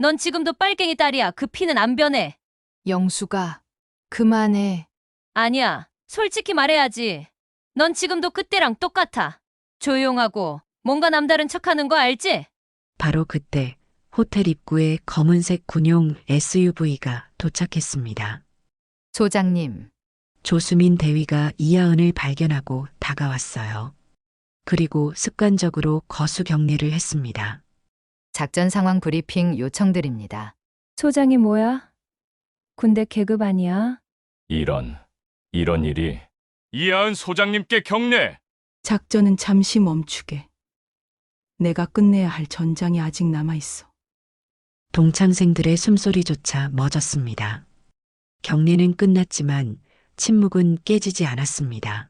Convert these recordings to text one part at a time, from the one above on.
넌 지금도 빨갱이 딸이야. 그 피는 안 변해. 영수가, 그만해. 아니야. 솔직히 말해야지. 넌 지금도 그때랑 똑같아. 조용하고 뭔가 남다른 척하는 거 알지? 바로 그때 호텔 입구에 검은색 군용 SUV가 도착했습니다. 소장님, 조수민 대위가 이하은을 발견하고 다가왔어요. 그리고 습관적으로 거수 경례를 했습니다. 작전 상황 브리핑 요청드립니다. 소장이 뭐야? 군대 계급 아니야? 이런 일이. 이하은 소장님께 경례! 작전은 잠시 멈추게. 내가 끝내야 할 전장이 아직 남아있어. 동창생들의 숨소리조차 멎었습니다. 경례는 끝났지만 침묵은 깨지지 않았습니다.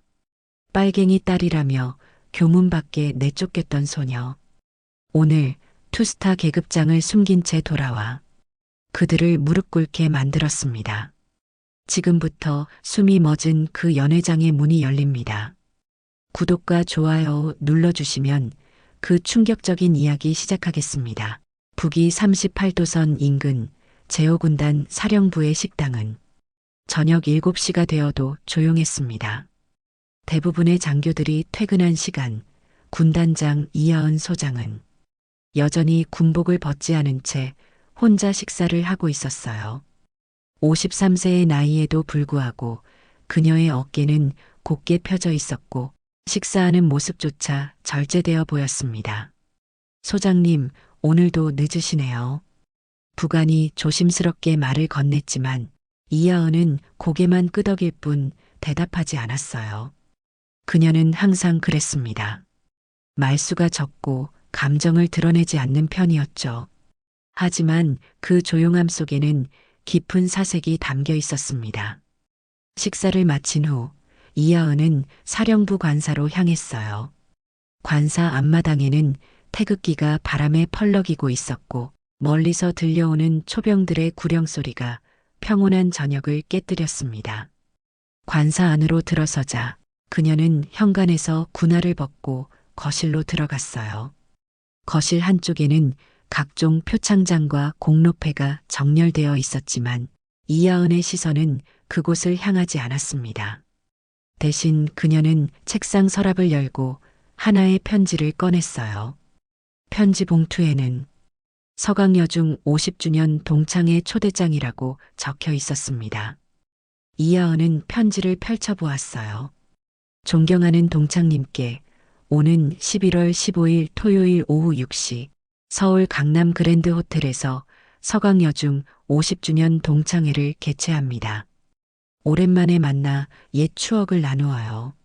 빨갱이 딸이라며 교문 밖에 내쫓겼던 소녀. 오늘 투스타 계급장을 숨긴 채 돌아와 그들을 무릎 꿇게 만들었습니다. 지금부터 숨이 멎은 그 연회장의 문이 열립니다. 구독과 좋아요 눌러주시면 그 충격적인 이야기 시작하겠습니다. 북위 38도선 인근 제5군단 사령부의 식당은 저녁 7시가 되어도 조용했습니다. 대부분의 장교들이 퇴근한 시간, 군단장 이하은 소장은 여전히 군복을 벗지 않은 채 혼자 식사를 하고 있었어요. 53세의 나이에도 불구하고 그녀의 어깨는 곧게 펴져 있었고 식사하는 모습조차 절제되어 보였습니다. 소장님, 오늘도 늦으시네요. 부관이 조심스럽게 말을 건넸지만 이하은은 고개만 끄덕일 뿐 대답하지 않았어요. 그녀는 항상 그랬습니다. 말수가 적고 감정을 드러내지 않는 편이었죠. 하지만 그 조용함 속에는 깊은 사색이 담겨 있었습니다. 식사를 마친 후 이하은은 사령부 관사로 향했어요. 관사 앞마당에는 태극기가 바람에 펄럭이고 있었고 멀리서 들려오는 초병들의 구령소리가 평온한 저녁을 깨뜨렸습니다. 관사 안으로 들어서자 그녀는 현관에서 군화를 벗고 거실로 들어갔어요. 거실 한쪽에는 각종 표창장과 공로패가 정렬되어 있었지만 이하은의 시선은 그곳을 향하지 않았습니다. 대신 그녀는 책상 서랍을 열고 하나의 편지를 꺼냈어요. 편지 봉투에는 서강여중 50주년 동창회 초대장이라고 적혀 있었습니다. 이하은은 편지를 펼쳐보았어요. 존경하는 동창님께 오는 11월 15일 토요일 오후 6시 서울 강남 그랜드 호텔에서 서강여중 50주년 동창회를 개최합니다. 오랜만에 만나 옛 추억을 나누어요.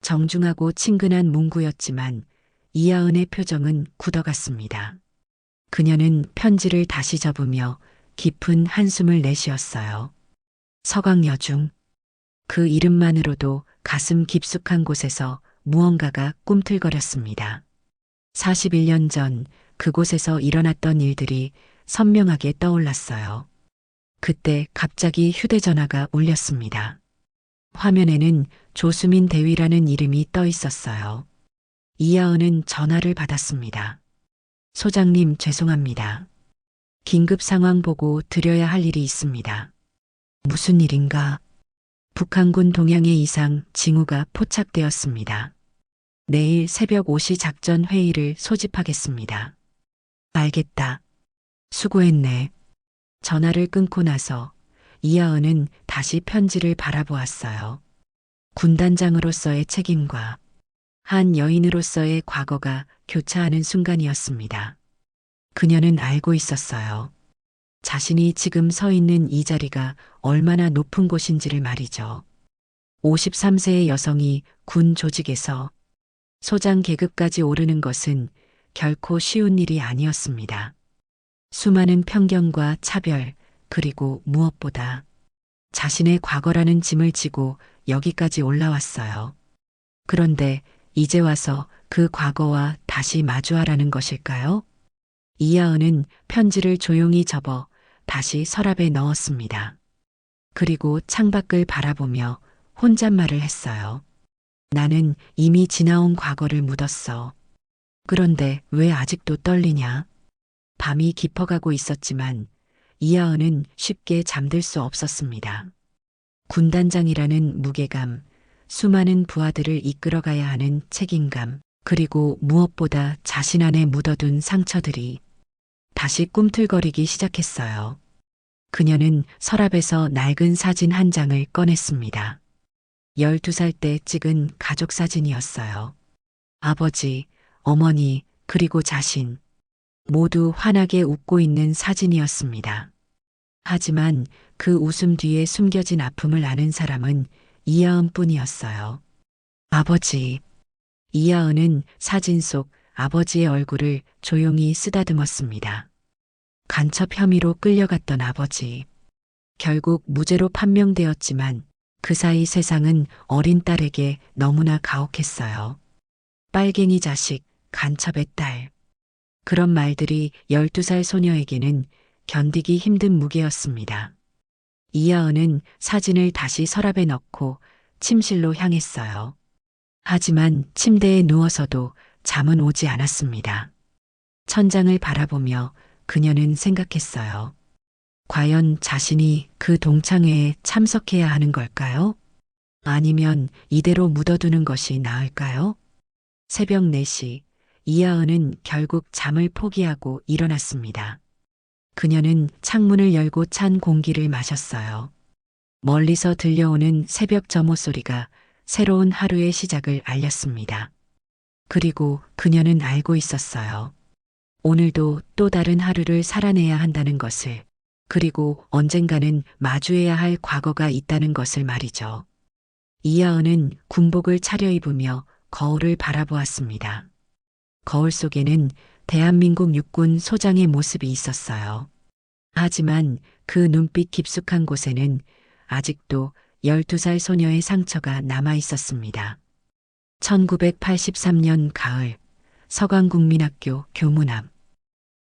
정중하고 친근한 문구였지만 이하은의 표정은 굳어갔습니다. 그녀는 편지를 다시 접으며 깊은 한숨을 내쉬었어요. 서강여중. 그 이름만으로도 가슴 깊숙한 곳에서 무언가가 꿈틀거렸습니다. 41년 전 그곳에서 일어났던 일들이 선명하게 떠올랐어요. 그때 갑자기 휴대전화가 울렸습니다. 화면에는 조수민 대위라는 이름이 떠 있었어요. 이하은은 전화를 받았습니다. 소장님 죄송합니다. 긴급 상황 보고 드려야 할 일이 있습니다. 무슨 일인가? 북한군 동향의 이상 징후가 포착되었습니다. 내일 새벽 5시 작전 회의를 소집하겠습니다. 알겠다. 수고했네. 전화를 끊고 나서 이하은은 다시 편지를 바라보았어요. 군단장으로서의 책임과 한 여인으로서의 과거가 교차하는 순간이었습니다. 그녀는 알고 있었어요. 자신이 지금 서 있는 이 자리가 얼마나 높은 곳인지를 말이죠. 53세의 여성이 군 조직에서 소장 계급까지 오르는 것은 결코 쉬운 일이 아니었습니다. 수많은 편견과 차별, 그리고 무엇보다 자신의 과거라는 짐을 지고 여기까지 올라왔어요. 그런데 이제 와서 그 과거와 다시 마주하라는 것일까요? 이하은은 편지를 조용히 접어 다시 서랍에 넣었습니다. 그리고 창밖을 바라보며 혼잣말을 했어요. 나는 이미 지나온 과거를 묻었어. 그런데 왜 아직도 떨리냐? 밤이 깊어가고 있었지만 이하은은 쉽게 잠들 수 없었습니다. 군단장이라는 무게감, 수많은 부하들을 이끌어가야 하는 책임감, 그리고 무엇보다 자신 안에 묻어둔 상처들이 다시 꿈틀거리기 시작했어요. 그녀는 서랍에서 낡은 사진 한 장을 꺼냈습니다. 12살 때 찍은 가족 사진이었어요. 아버지, 어머니, 그리고 자신, 모두 환하게 웃고 있는 사진이었습니다. 하지만 그 웃음 뒤에 숨겨진 아픔을 아는 사람은 이하은 뿐이었어요. 아버지. 이하은은 사진 속 아버지의 얼굴을 조용히 쓰다듬었습니다. 간첩 혐의로 끌려갔던 아버지. 결국 무죄로 판명되었지만 그 사이 세상은 어린 딸에게 너무나 가혹했어요. 빨갱이 자식, 간첩의 딸. 그런 말들이 12살 소녀에게는 견디기 힘든 무게였습니다. 이하은은 사진을 다시 서랍에 넣고 침실로 향했어요. 하지만 침대에 누워서도 잠은 오지 않았습니다. 천장을 바라보며 그녀는 생각했어요. 과연 자신이 그 동창회에 참석해야 하는 걸까요? 아니면 이대로 묻어두는 것이 나을까요? 새벽 4시, 이하은은 결국 잠을 포기하고 일어났습니다. 그녀는 창문을 열고 찬 공기를 마셨어요. 멀리서 들려오는 새벽 점호 소리가 새로운 하루의 시작을 알렸습니다. 그리고 그녀는 알고 있었어요. 오늘도 또 다른 하루를 살아내야 한다는 것을, 그리고 언젠가는 마주해야 할 과거가 있다는 것을 말이죠. 이하은은 군복을 차려입으며 거울을 바라보았습니다. 거울 속에는 대한민국 육군 소장의 모습이 있었어요. 하지만 그 눈빛 깊숙한 곳에는 아직도 12살 소녀의 상처가 남아 있었습니다. 1983년 가을, 서강국민학교 교문 앞.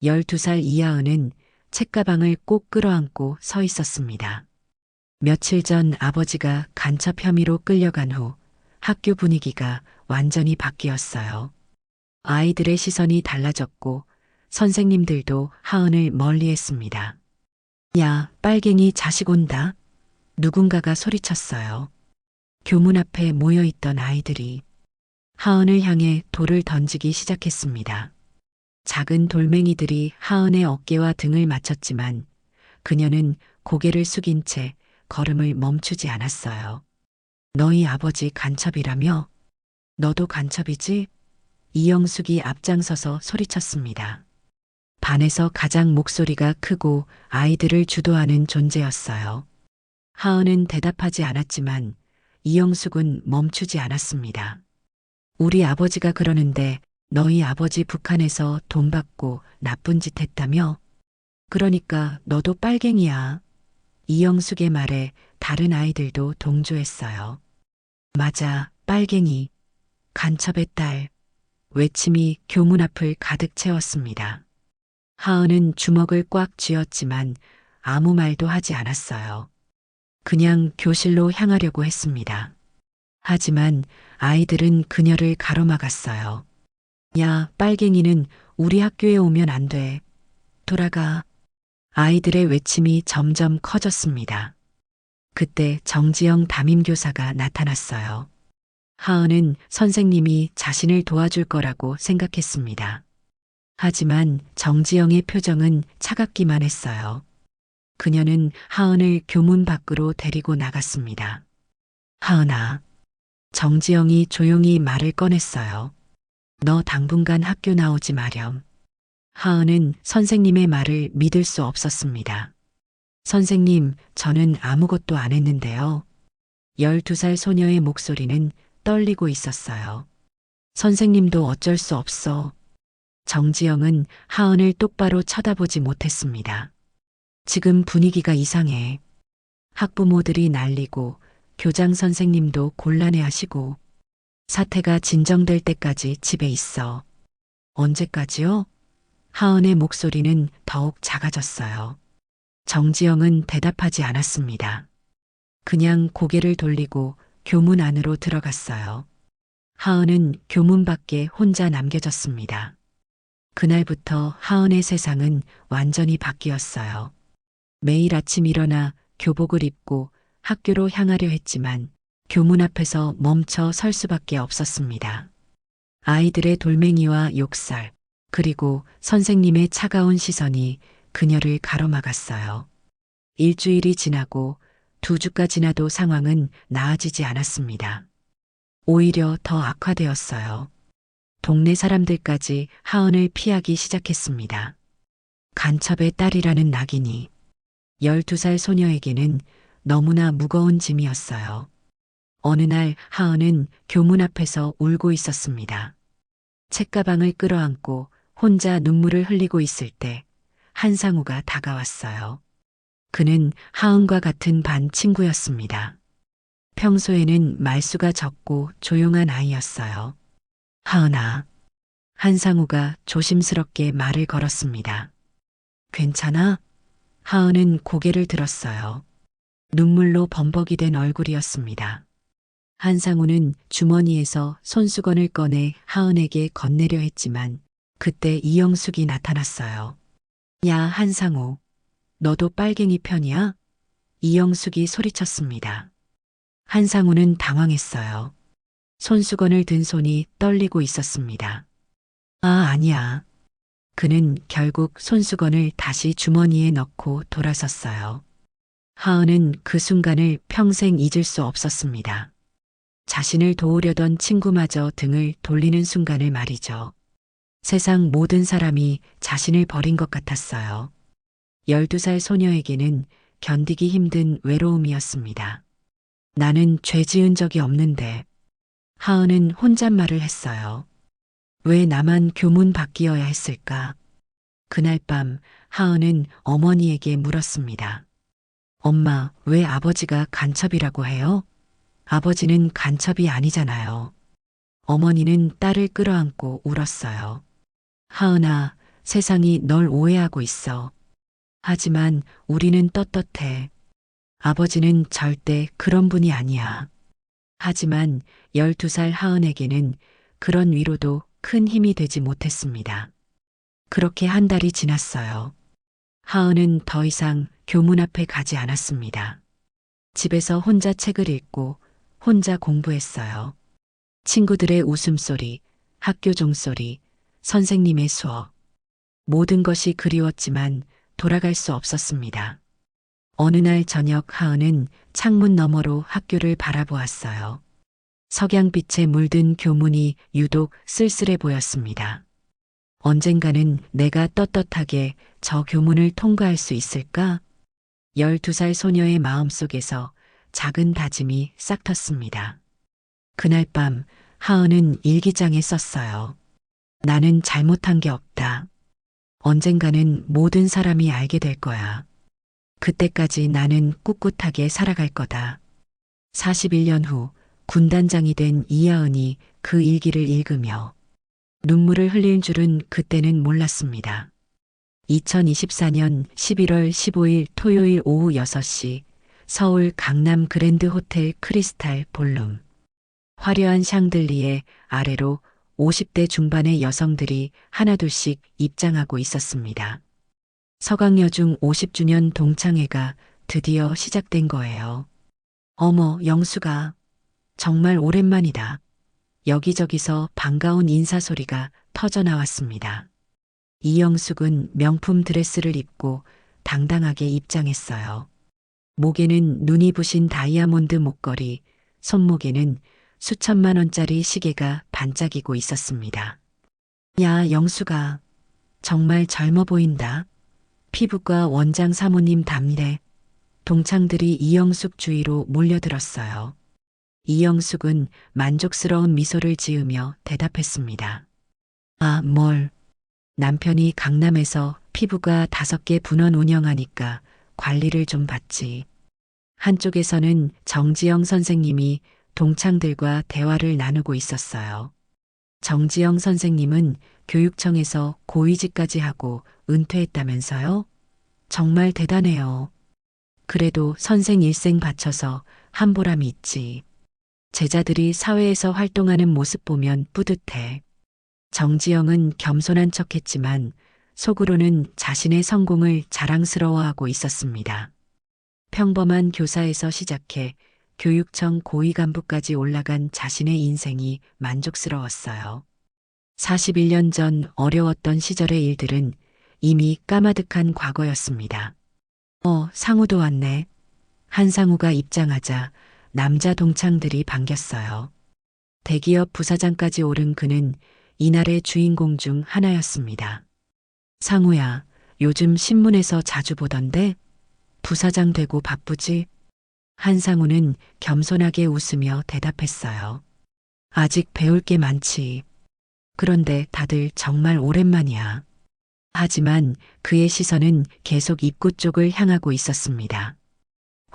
12살 이하은은 책가방을 꼭 끌어안고 서 있었습니다. 며칠 전 아버지가 간첩 혐의로 끌려간 후 학교 분위기가 완전히 바뀌었어요. 아이들의 시선이 달라졌고 선생님들도 하은을 멀리했습니다. 야, 빨갱이 자식 온다. 누군가가 소리쳤어요. 교문 앞에 모여있던 아이들이 하은을 향해 돌을 던지기 시작했습니다. 작은 돌멩이들이 하은의 어깨와 등을 맞췄지만 그녀는 고개를 숙인 채 걸음을 멈추지 않았어요. 너희 아버지 간첩이라며? 너도 간첩이지? 이영숙이 앞장서서 소리쳤습니다. 반에서 가장 목소리가 크고 아이들을 주도하는 존재였어요. 하은은 대답하지 않았지만 이영숙은 멈추지 않았습니다. 우리 아버지가 그러는데 너희 아버지 북한에서 돈 받고 나쁜 짓 했다며? 그러니까 너도 빨갱이야. 이영숙의 말에 다른 아이들도 동조했어요. 맞아, 빨갱이. 간첩의 딸. 외침이 교문 앞을 가득 채웠습니다. 하은은 주먹을 꽉 쥐었지만 아무 말도 하지 않았어요. 그냥 교실로 향하려고 했습니다. 하지만 아이들은 그녀를 가로막았어요. 야, 빨갱이는 우리 학교에 오면 안 돼. 돌아가. 아이들의 외침이 점점 커졌습니다. 그때 정지영 담임교사가 나타났어요. 하은은 선생님이 자신을 도와줄 거라고 생각했습니다. 하지만 정지영의 표정은 차갑기만 했어요. 그녀는 하은을 교문 밖으로 데리고 나갔습니다. 하은아. 정지영이 조용히 말을 꺼냈어요. 너 당분간 학교 나오지 마렴. 하은은 선생님의 말을 믿을 수 없었습니다. 선생님, 저는 아무것도 안 했는데요. 12살 소녀의 목소리는 떨리고 있었어요. 선생님도 어쩔 수 없어. 정지영은 하은을 똑바로 쳐다보지 못했습니다. 지금 분위기가 이상해. 학부모들이 난리고 교장 선생님도 곤란해하시고 사태가 진정될 때까지 집에 있어. 언제까지요? 하은의 목소리는 더욱 작아졌어요. 정지영은 대답하지 않았습니다. 그냥 고개를 돌리고 교문 안으로 들어갔어요. 하은은 교문 밖에 혼자 남겨졌습니다. 그날부터 하은의 세상은 완전히 바뀌었어요. 매일 아침 일어나 교복을 입고 학교로 향하려 했지만 교문 앞에서 멈춰 설 수밖에 없었습니다. 아이들의 돌멩이와 욕설, 그리고 선생님의 차가운 시선이 그녀를 가로막았어요. 일주일이 지나고 2주가 지나도 상황은 나아지지 않았습니다. 오히려 더 악화되었어요. 동네 사람들까지 하은을 피하기 시작했습니다. 간첩의 딸이라는 낙인이 12살 소녀에게는 너무나 무거운 짐이었어요. 어느 날 하은은 교문 앞에서 울고 있었습니다. 책가방을 끌어안고 혼자 눈물을 흘리고 있을 때 한상우가 다가왔어요. 그는 하은과 같은 반 친구였습니다. 평소에는 말수가 적고 조용한 아이였어요. 하은아. 한상우가 조심스럽게 말을 걸었습니다. 괜찮아? 하은은 고개를 들었어요. 눈물로 범벅이 된 얼굴이었습니다. 한상우는 주머니에서 손수건을 꺼내 하은에게 건네려 했지만 그때 이영숙이 나타났어요. 야, 한상우. 너도 빨갱이 편이야? 이영숙이 소리쳤습니다. 한상우는 당황했어요. 손수건을 든 손이 떨리고 있었습니다. 아, 아니야. 그는 결국 손수건을 다시 주머니에 넣고 돌아섰어요. 하은은 그 순간을 평생 잊을 수 없었습니다. 자신을 도우려던 친구마저 등을 돌리는 순간을 말이죠. 세상 모든 사람이 자신을 버린 것 같았어요. 12살 소녀에게는 견디기 힘든 외로움이었습니다. 나는 죄 지은 적이 없는데. 하은은 혼잣말을 했어요. 왜 나만 교문 밖이어야 했을까? 그날 밤 하은은 어머니에게 물었습니다. 엄마, 왜 아버지가 간첩이라고 해요? 아버지는 간첩이 아니잖아요. 어머니는 딸을 끌어안고 울었어요. 하은아, 세상이 널 오해하고 있어. 하지만 우리는 떳떳해. 아버지는 절대 그런 분이 아니야. 하지만 12살 하은에게는 그런 위로도 큰 힘이 되지 못했습니다. 그렇게 한 달이 지났어요. 하은은 더 이상 교문 앞에 가지 않았습니다. 집에서 혼자 책을 읽고 혼자 공부했어요. 친구들의 웃음소리, 학교 종소리, 선생님의 수업. 모든 것이 그리웠지만 돌아갈 수 없었습니다. 어느 날 저녁 하은은 창문 너머로 학교를 바라보았어요. 석양빛에 물든 교문이 유독 쓸쓸해 보였습니다. 언젠가는 내가 떳떳하게 저 교문을 통과할 수 있을까? 12살 소녀의 마음속에서 작은 다짐이 싹 텄습니다. 그날 밤 하은은 일기장에 썼어요. 나는 잘못한 게 없다. 언젠가는 모든 사람이 알게 될 거야. 그때까지 나는 꿋꿋하게 살아갈 거다. 41년 후 군단장이 된 이하은이 그 일기를 읽으며 눈물을 흘릴 줄은 그때는 몰랐습니다. 2024년 11월 15일 토요일 오후 6시 서울 강남 그랜드 호텔 크리스탈 볼룸. 화려한 샹들리에 아래로 50대 중반의 여성들이 하나둘씩 입장하고 있었습니다. 서강여중 50주년 동창회가 드디어 시작된 거예요. 어머, 영수가. 정말 오랜만이다. 여기저기서 반가운 인사소리가 터져나왔습니다. 이영숙은 명품 드레스를 입고 당당하게 입장했어요. 목에는 눈이 부신 다이아몬드 목걸이, 손목에는 수천만 원짜리 시계가 반짝이고 있었습니다. 야, 영수가. 정말 젊어 보인다. 피부과 원장 사모님 답례. 동창들이 이영숙 주위로 몰려들었어요. 이영숙은 만족스러운 미소를 지으며 대답했습니다. 아, 뭘. 남편이 강남에서 피부과 5개 분원 운영하니까 관리를 좀 받지. 한쪽에서는 정지영 선생님이 동창들과 대화를 나누고 있었어요. 정지영 선생님은 교육청에서 고위직까지 하고 은퇴했다면서요? 정말 대단해요. 그래도 선생 일생 바쳐서 한 보람이 있지. 제자들이 사회에서 활동하는 모습 보면 뿌듯해. 정지영은 겸손한 척했지만 속으로는 자신의 성공을 자랑스러워하고 있었습니다. 평범한 교사에서 시작해 교육청 고위 간부까지 올라간 자신의 인생이 만족스러웠어요. 41년 전 어려웠던 시절의 일들은 이미 까마득한 과거였습니다. 상우도 왔네. 한상우가 입장하자 남자 동창들이 반겼어요. 대기업 부사장까지 오른 그는 이날의 주인공 중 하나였습니다. 상우야, 요즘 신문에서 자주 보던데 부사장 되고 바쁘지? 한상우는 겸손하게 웃으며 대답했어요. 아직 배울 게 많지. 그런데 다들 정말 오랜만이야. 하지만 그의 시선은 계속 입구 쪽을 향하고 있었습니다.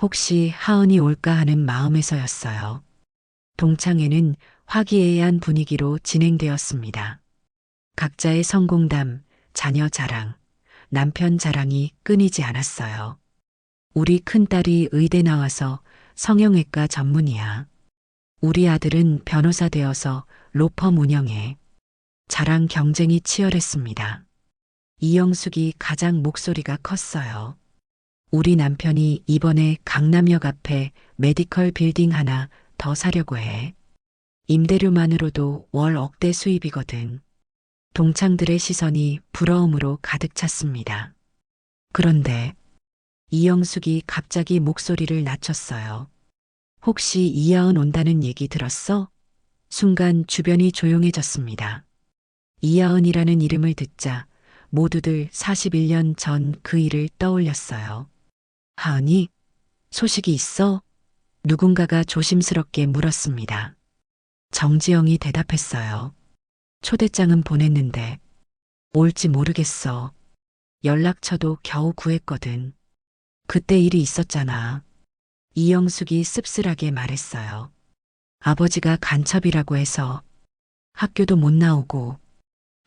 혹시 하은이 올까 하는 마음에서였어요. 동창회는 화기애애한 분위기로 진행되었습니다. 각자의 성공담, 자녀 자랑, 남편 자랑이 끊이지 않았어요. 우리 큰딸이 의대 나와서 성형외과 전문이야. 우리 아들은 변호사 되어서 로펌 운영해. 자랑 경쟁이 치열했습니다. 이영숙이 가장 목소리가 컸어요. 우리 남편이 이번에 강남역 앞에 메디컬 빌딩 하나 더 사려고 해. 임대료만으로도 월 억대 수입이거든. 동창들의 시선이 부러움으로 가득 찼습니다. 그런데 이영숙이 갑자기 목소리를 낮췄어요. 혹시 이하은 온다는 얘기 들었어? 순간 주변이 조용해졌습니다. 이하은이라는 이름을 듣자 모두들 41년 전 그 일을 떠올렸어요. 하은이? 소식이 있어? 누군가가 조심스럽게 물었습니다. 정지영이 대답했어요. 초대장은 보냈는데 올지 모르겠어. 연락처도 겨우 구했거든. 그때 일이 있었잖아. 이영숙이 씁쓸하게 말했어요. 아버지가 간첩이라고 해서 학교도 못 나오고.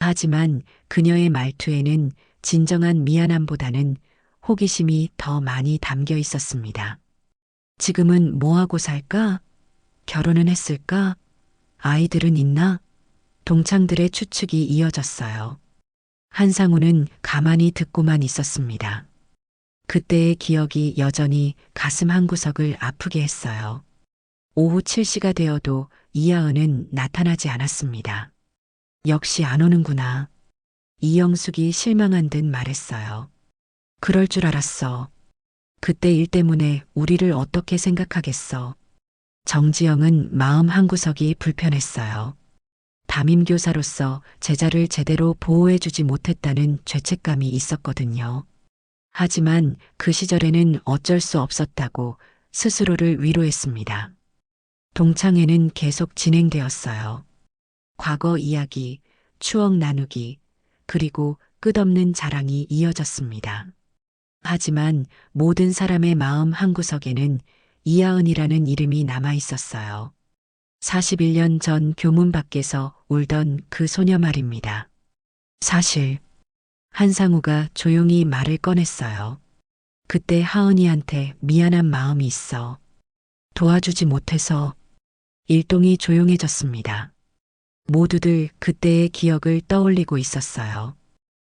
하지만 그녀의 말투에는 진정한 미안함보다는 호기심이 더 많이 담겨 있었습니다. 지금은 뭐하고 살까? 결혼은 했을까? 아이들은 있나? 동창들의 추측이 이어졌어요. 한상우는 가만히 듣고만 있었습니다. 그때의 기억이 여전히 가슴 한구석을 아프게 했어요. 오후 7시가 되어도 이하은은 나타나지 않았습니다. 역시 안 오는구나. 이영숙이 실망한 듯 말했어요. 그럴 줄 알았어. 그때 일 때문에 우리를 어떻게 생각하겠어. 정지영은 마음 한구석이 불편했어요. 담임교사로서 제자를 제대로 보호해주지 못했다는 죄책감이 있었거든요. 하지만 그 시절에는 어쩔 수 없었다고 스스로를 위로했습니다. 동창회는 계속 진행되었어요. 과거 이야기, 추억 나누기, 그리고 끝없는 자랑이 이어졌습니다. 하지만 모든 사람의 마음 한구석에는 이하은이라는 이름이 남아 있었어요. 41년 전 교문 밖에서 울던 그 소녀 말입니다. 사실 한상우가 조용히 말을 꺼냈어요. 그때 하은이한테 미안한 마음이 있어. 도와주지 못해서. 일동이 조용해졌습니다. 모두들 그때의 기억을 떠올리고 있었어요.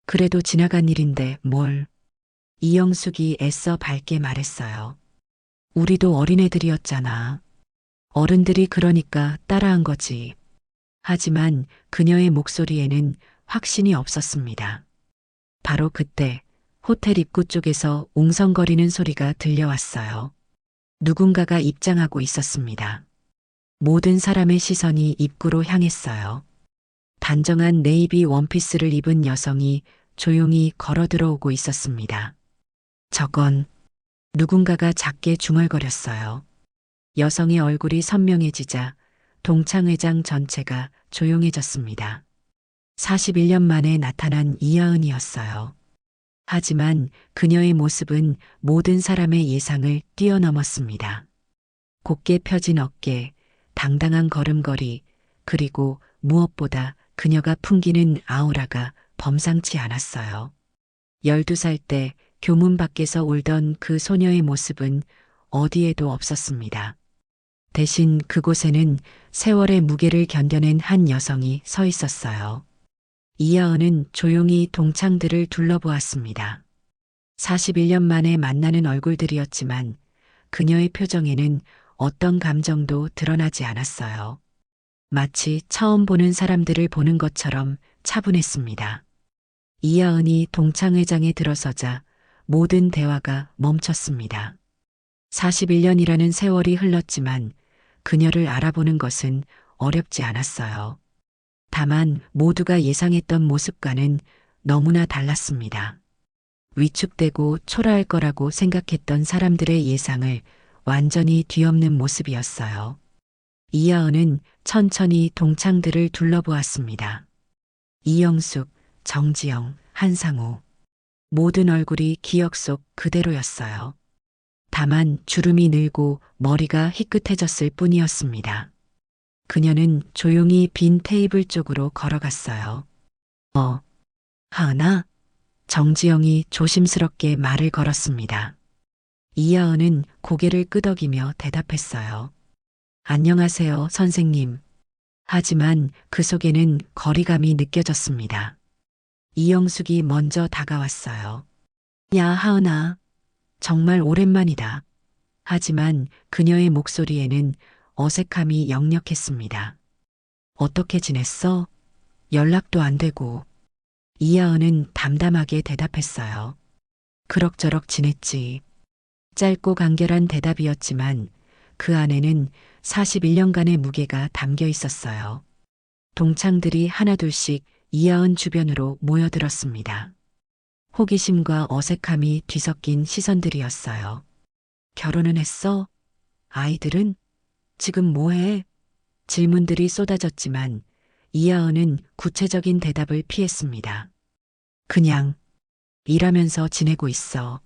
그래도 지나간 일인데 뭘. 이영숙이 애써 밝게 말했어요. 우리도 어린애들이었잖아. 어른들이 그러니까 따라한 거지. 하지만 그녀의 목소리에는 확신이 없었습니다. 바로 그때 호텔 입구 쪽에서 웅성거리는 소리가 들려왔어요. 누군가가 입장하고 있었습니다. 모든 사람의 시선이 입구로 향했어요. 단정한 네이비 원피스를 입은 여성이 조용히 걸어 들어오고 있었습니다. 저건 누군가가 작게 중얼거렸어요. 여성의 얼굴이 선명해지자 동창회장 전체가 조용해졌습니다. 41년 만에 나타난 이하은이었어요. 하지만 그녀의 모습은 모든 사람의 예상을 뛰어넘었습니다. 곧게 펴진 어깨, 당당한 걸음걸이, 그리고 무엇보다 그녀가 풍기는 아우라가 범상치 않았어요. 12살 때 교문 밖에서 울던 그 소녀의 모습은 어디에도 없었습니다. 대신 그곳에는 세월의 무게를 견뎌낸 한 여성이 서 있었어요. 이하은은 조용히 동창들을 둘러보았습니다. 41년 만에 만나는 얼굴들이었지만 그녀의 표정에는 어떤 감정도 드러나지 않았어요. 마치 처음 보는 사람들을 보는 것처럼 차분했습니다. 이하은이 동창회장에 들어서자 모든 대화가 멈췄습니다. 41년이라는 세월이 흘렀지만 그녀를 알아보는 것은 어렵지 않았어요. 다만 모두가 예상했던 모습과는 너무나 달랐습니다. 위축되고 초라할 거라고 생각했던 사람들의 예상을 완전히 뒤엎는 모습이었어요. 이하은은 천천히 동창들을 둘러보았습니다. 이영숙, 정지영, 한상우. 모든 얼굴이 기억 속 그대로였어요. 다만 주름이 늘고 머리가 희끗해졌을 뿐이었습니다. 그녀는 조용히 빈 테이블 쪽으로 걸어갔어요. 하은아? 정지영이 조심스럽게 말을 걸었습니다. 이하은은 고개를 끄덕이며 대답했어요. 안녕하세요, 선생님. 하지만 그 속에는 거리감이 느껴졌습니다. 이영숙이 먼저 다가왔어요. 야, 하은아. 정말 오랜만이다. 하지만 그녀의 목소리에는 어색함이 역력했습니다. 어떻게 지냈어? 연락도 안 되고. 이하은은 담담하게 대답했어요. 그럭저럭 지냈지. 짧고 간결한 대답이었지만 그 안에는 41년간의 무게가 담겨 있었어요. 동창들이 하나둘씩 이하은 주변으로 모여들었습니다. 호기심과 어색함이 뒤섞인 시선들이었어요. 결혼은 했어? 아이들은? 지금 뭐해? 질문들이 쏟아졌지만 이하은은 구체적인 대답을 피했습니다. 그냥 일하면서 지내고 있어.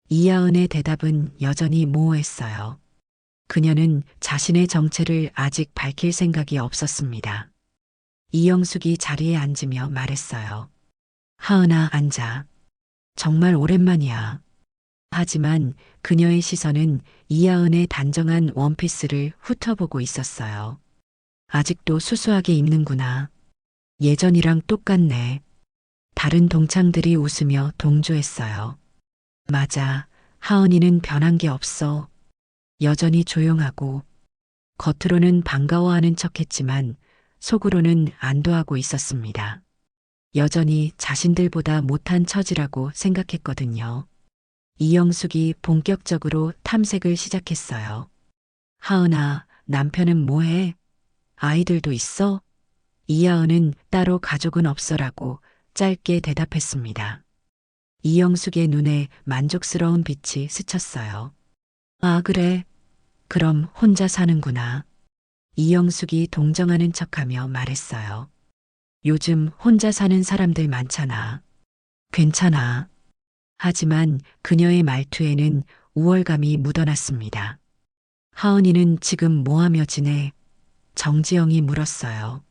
이하은의 대답은 여전히 모호했어요. 그녀는 자신의 정체를 아직 밝힐 생각이 없었습니다. 이영숙이 자리에 앉으며 말했어요. 하은아, 앉아. 정말 오랜만이야. 하지만 그녀의 시선은 이하은의 단정한 원피스를 훑어보고 있었어요. 아직도 수수하게 입는구나. 예전이랑 똑같네. 다른 동창들이 웃으며 동조했어요. 맞아. 하은이는 변한 게 없어. 여전히 조용하고 겉으로는 반가워하는 척했지만 속으로는 안도하고 있었습니다. 여전히 자신들보다 못한 처지라고 생각했거든요. 이영숙이 본격적으로 탐색을 시작했어요. 하은아, 남편은 뭐해? 아이들도 있어? 이하은은 따로 가족은 없어라고 짧게 대답했습니다. 이영숙의 눈에 만족스러운 빛이 스쳤어요. 아, 그래. 그럼 혼자 사는구나. 이영숙이 동정하는 척하며 말했어요. 요즘 혼자 사는 사람들 많잖아. 괜찮아. 하지만 그녀의 말투에는 우월감이 묻어났습니다. 하은이는 지금 뭐하며 지내? 정지영이 물었어요.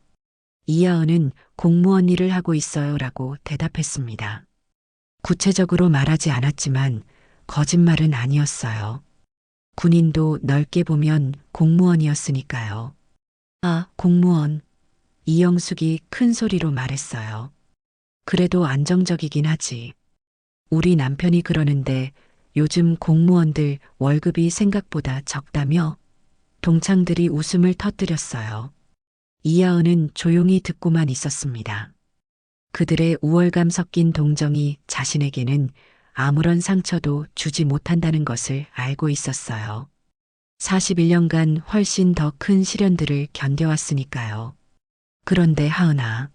이하은은 공무원 일을 하고 있어요 라고 대답했습니다. 구체적으로 말하지 않았지만 거짓말은 아니었어요. 군인도 넓게 보면 공무원이었으니까요. 아, 공무원. 이영숙이 큰 소리로 말했어요. 그래도 안정적이긴 하지. 우리 남편이 그러는데 요즘 공무원들 월급이 생각보다 적다며? 동창들이 웃음을 터뜨렸어요. 이하은은 조용히 듣고만 있었습니다. 그들의 우월감 섞인 동정이 자신에게는 아무런 상처도 주지 못한다는 것을 알고 있었어요. 41년간 훨씬 더 큰 시련들을 견뎌왔으니까요. 그런데 하은아.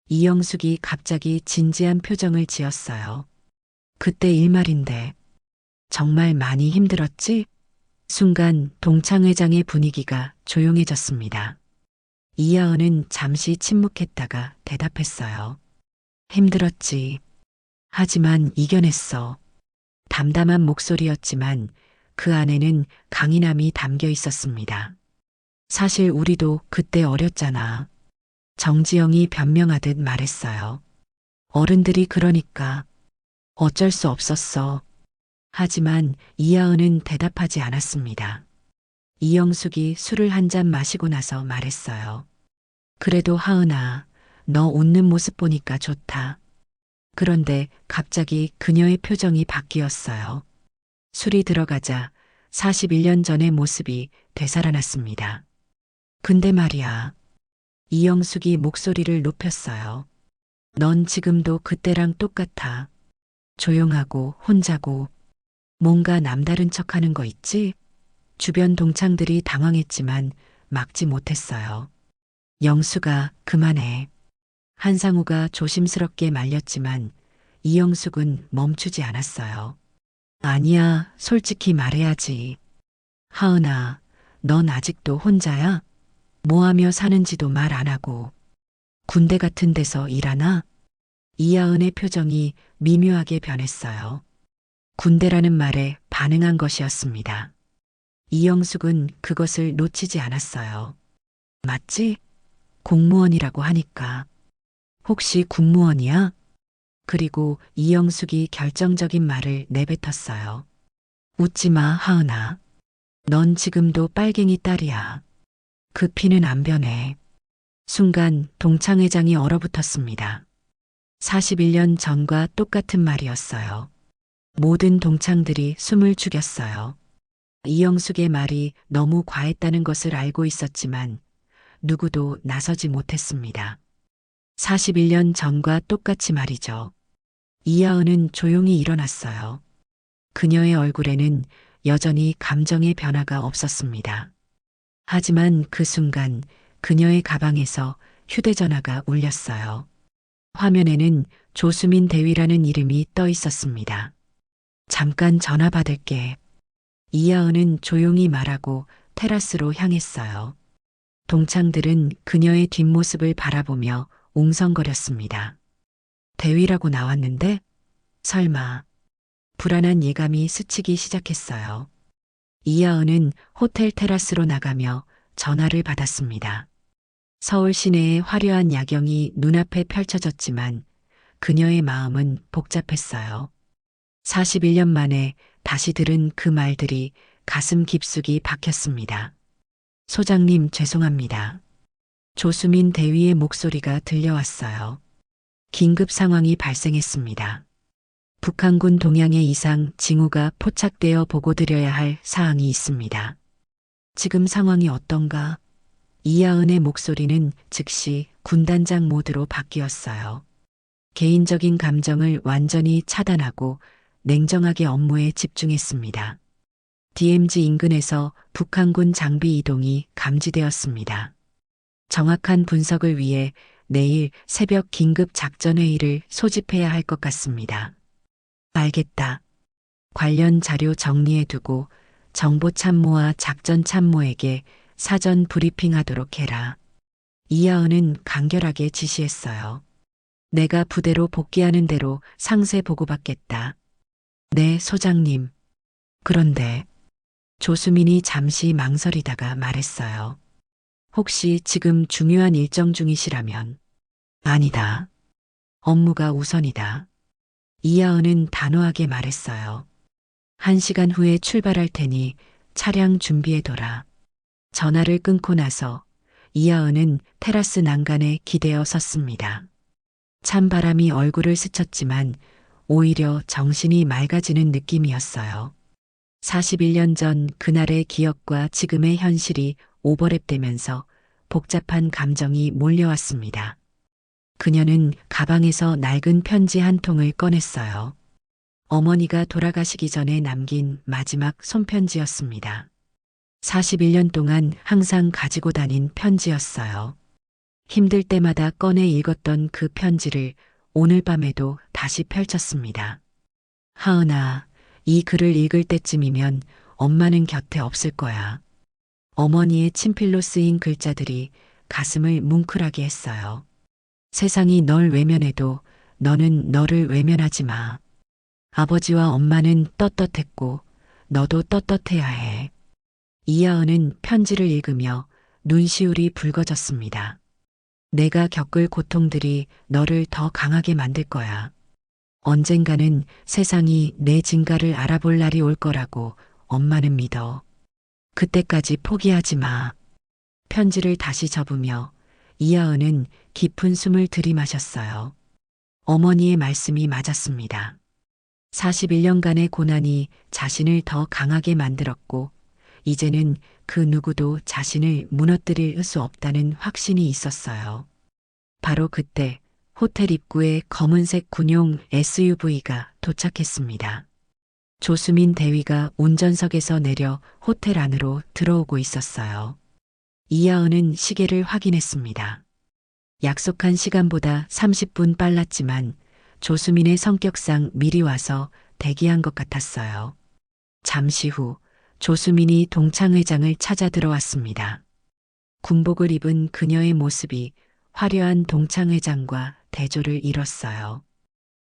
이영숙이 갑자기 진지한 표정을 지었어요. 그때 일말인데 정말 많이 힘들었지? 순간 동창회장의 분위기가 조용해졌습니다. 이하은은 잠시 침묵했다가 대답했어요. 힘들었지. 하지만 이겨냈어. 담담한 목소리였지만 그 안에는 강인함이 담겨 있었습니다. 사실 우리도 그때 어렸잖아. 정지영이 변명하듯 말했어요. 어른들이 그러니까 어쩔 수 없었어. 하지만 이하은은 대답하지 않았습니다. 이영숙이 술을 한 잔 마시고 나서 말했어요. 그래도 하은아, 너 웃는 모습 보니까 좋다. 그런데 갑자기 그녀의 표정이 바뀌었어요. 술이 들어가자 41년 전의 모습이 되살아났습니다. 근데 말이야. 이영숙이 목소리를 높였어요. 넌 지금도 그때랑 똑같아. 조용하고 혼자고 뭔가 남다른 척하는 거 있지? 주변 동창들이 당황했지만 막지 못했어요. 영수가 그만해. 한상우가 조심스럽게 말렸지만 이영숙은 멈추지 않았어요. 아니야, 솔직히 말해야지. 하은아, 넌 아직도 혼자야? 뭐 하며 사는지도 말 안 하고. 군대 같은 데서 일하나? 이하은의 표정이 미묘하게 변했어요. 군대라는 말에 반응한 것이었습니다. 이영숙은 그것을 놓치지 않았어요. 맞지? 공무원이라고 하니까. 혹시 군무원이야? 그리고 이영숙이 결정적인 말을 내뱉었어요. 웃지 마, 하은아. 넌 지금도 빨갱이 딸이야. 그 피는 안 변해. 순간 동창회장이 얼어붙었습니다. 41년 전과 똑같은 말이었어요. 모든 동창들이 숨을 죽였어요. 이영숙의 말이 너무 과했다는 것을 알고 있었지만 누구도 나서지 못했습니다. 41년 전과 똑같이 말이죠. 이하은은 조용히 일어났어요. 그녀의 얼굴에는 여전히 감정의 변화가 없었습니다. 하지만 그 순간 그녀의 가방에서 휴대전화가 울렸어요. 화면에는 조수민 대위라는 이름이 떠 있었습니다. 잠깐 전화 받을게. 이하은은 조용히 말하고 테라스로 향했어요. 동창들은 그녀의 뒷모습을 바라보며 웅성거렸습니다. 대위라고 나왔는데? 설마. 불안한 예감이 스치기 시작했어요. 이하은은 호텔 테라스로 나가며 전화를 받았습니다. 서울 시내의 화려한 야경이 눈앞에 펼쳐졌지만 그녀의 마음은 복잡했어요. 41년 만에 다시 들은 그 말들이 가슴 깊숙이 박혔습니다. 소장님, 죄송합니다. 조수민 대위의 목소리가 들려왔어요. 긴급 상황이 발생했습니다. 북한군 동향의 이상 징후가 포착되어 보고드려야 할 사항이 있습니다. 지금 상황이 어떤가? 이하은의 목소리는 즉시 군단장 모드로 바뀌었어요. 개인적인 감정을 완전히 차단하고 냉정하게 업무에 집중했습니다. DMZ 인근에서 북한군 장비 이동이 감지되었습니다. 정확한 분석을 위해 내일 새벽 긴급 작전회의를 소집해야 할 것 같습니다. 알겠다. 관련 자료 정리해두고 정보참모와 작전참모에게 사전 브리핑하도록 해라. 이하은은 간결하게 지시했어요. 내가 부대로 복귀하는 대로 상세 보고받겠다. 네, 소장님. 그런데 조수민이 잠시 망설이다가 말했어요. 혹시 지금 중요한 일정 중이시라면? 아니다. 업무가 우선이다. 이하은은 단호하게 말했어요. 1시간 후에 출발할 테니 차량 준비해둬라. 전화를 끊고 나서 이하은은 테라스 난간에 기대어 섰습니다. 찬바람이 얼굴을 스쳤지만 오히려 정신이 맑아지는 느낌이었어요. 41년 전 그날의 기억과 지금의 현실이 오버랩되면서 복잡한 감정이 몰려왔습니다. 그녀는 가방에서 낡은 편지 한 통을 꺼냈어요. 어머니가 돌아가시기 전에 남긴 마지막 손편지였습니다. 41년 동안 항상 가지고 다닌 편지였어요. 힘들 때마다 꺼내 읽었던 그 편지를 오늘 밤에도 다시 펼쳤습니다. 하은아, 이 글을 읽을 때쯤이면 엄마는 곁에 없을 거야. 어머니의 친필로 쓰인 글자들이 가슴을 뭉클하게 했어요. 세상이 널 외면해도 너는 너를 외면하지 마. 아버지와 엄마는 떳떳했고 너도 떳떳해야 해. 이하은은 편지를 읽으며 눈시울이 붉어졌습니다. 내가 겪을 고통들이 너를 더 강하게 만들 거야. 언젠가는 세상이 내 진가를 알아볼 날이 올 거라고 엄마는 믿어. 그때까지 포기하지 마. 편지를 다시 접으며 이하은은 깊은 숨을 들이마셨어요. 어머니의 말씀이 맞았습니다. 41년간의 고난이 자신을 더 강하게 만들었고, 이제는 그 누구도 자신을 무너뜨릴 수 없다는 확신이 있었어요. 바로 그때 호텔 입구에 검은색 군용 SUV가 도착했습니다. 조수민 대위가 운전석에서 내려 호텔 안으로 들어오고 있었어요. 이하은은 시계를 확인했습니다. 약속한 시간보다 30분 빨랐지만 조수민의 성격상 미리 와서 대기한 것 같았어요. 잠시 후 조수민이 동창 회장을 찾아 들어왔습니다. 군복을 입은 그녀의 모습이 화려한 동창 회장과 대조를 이뤘어요.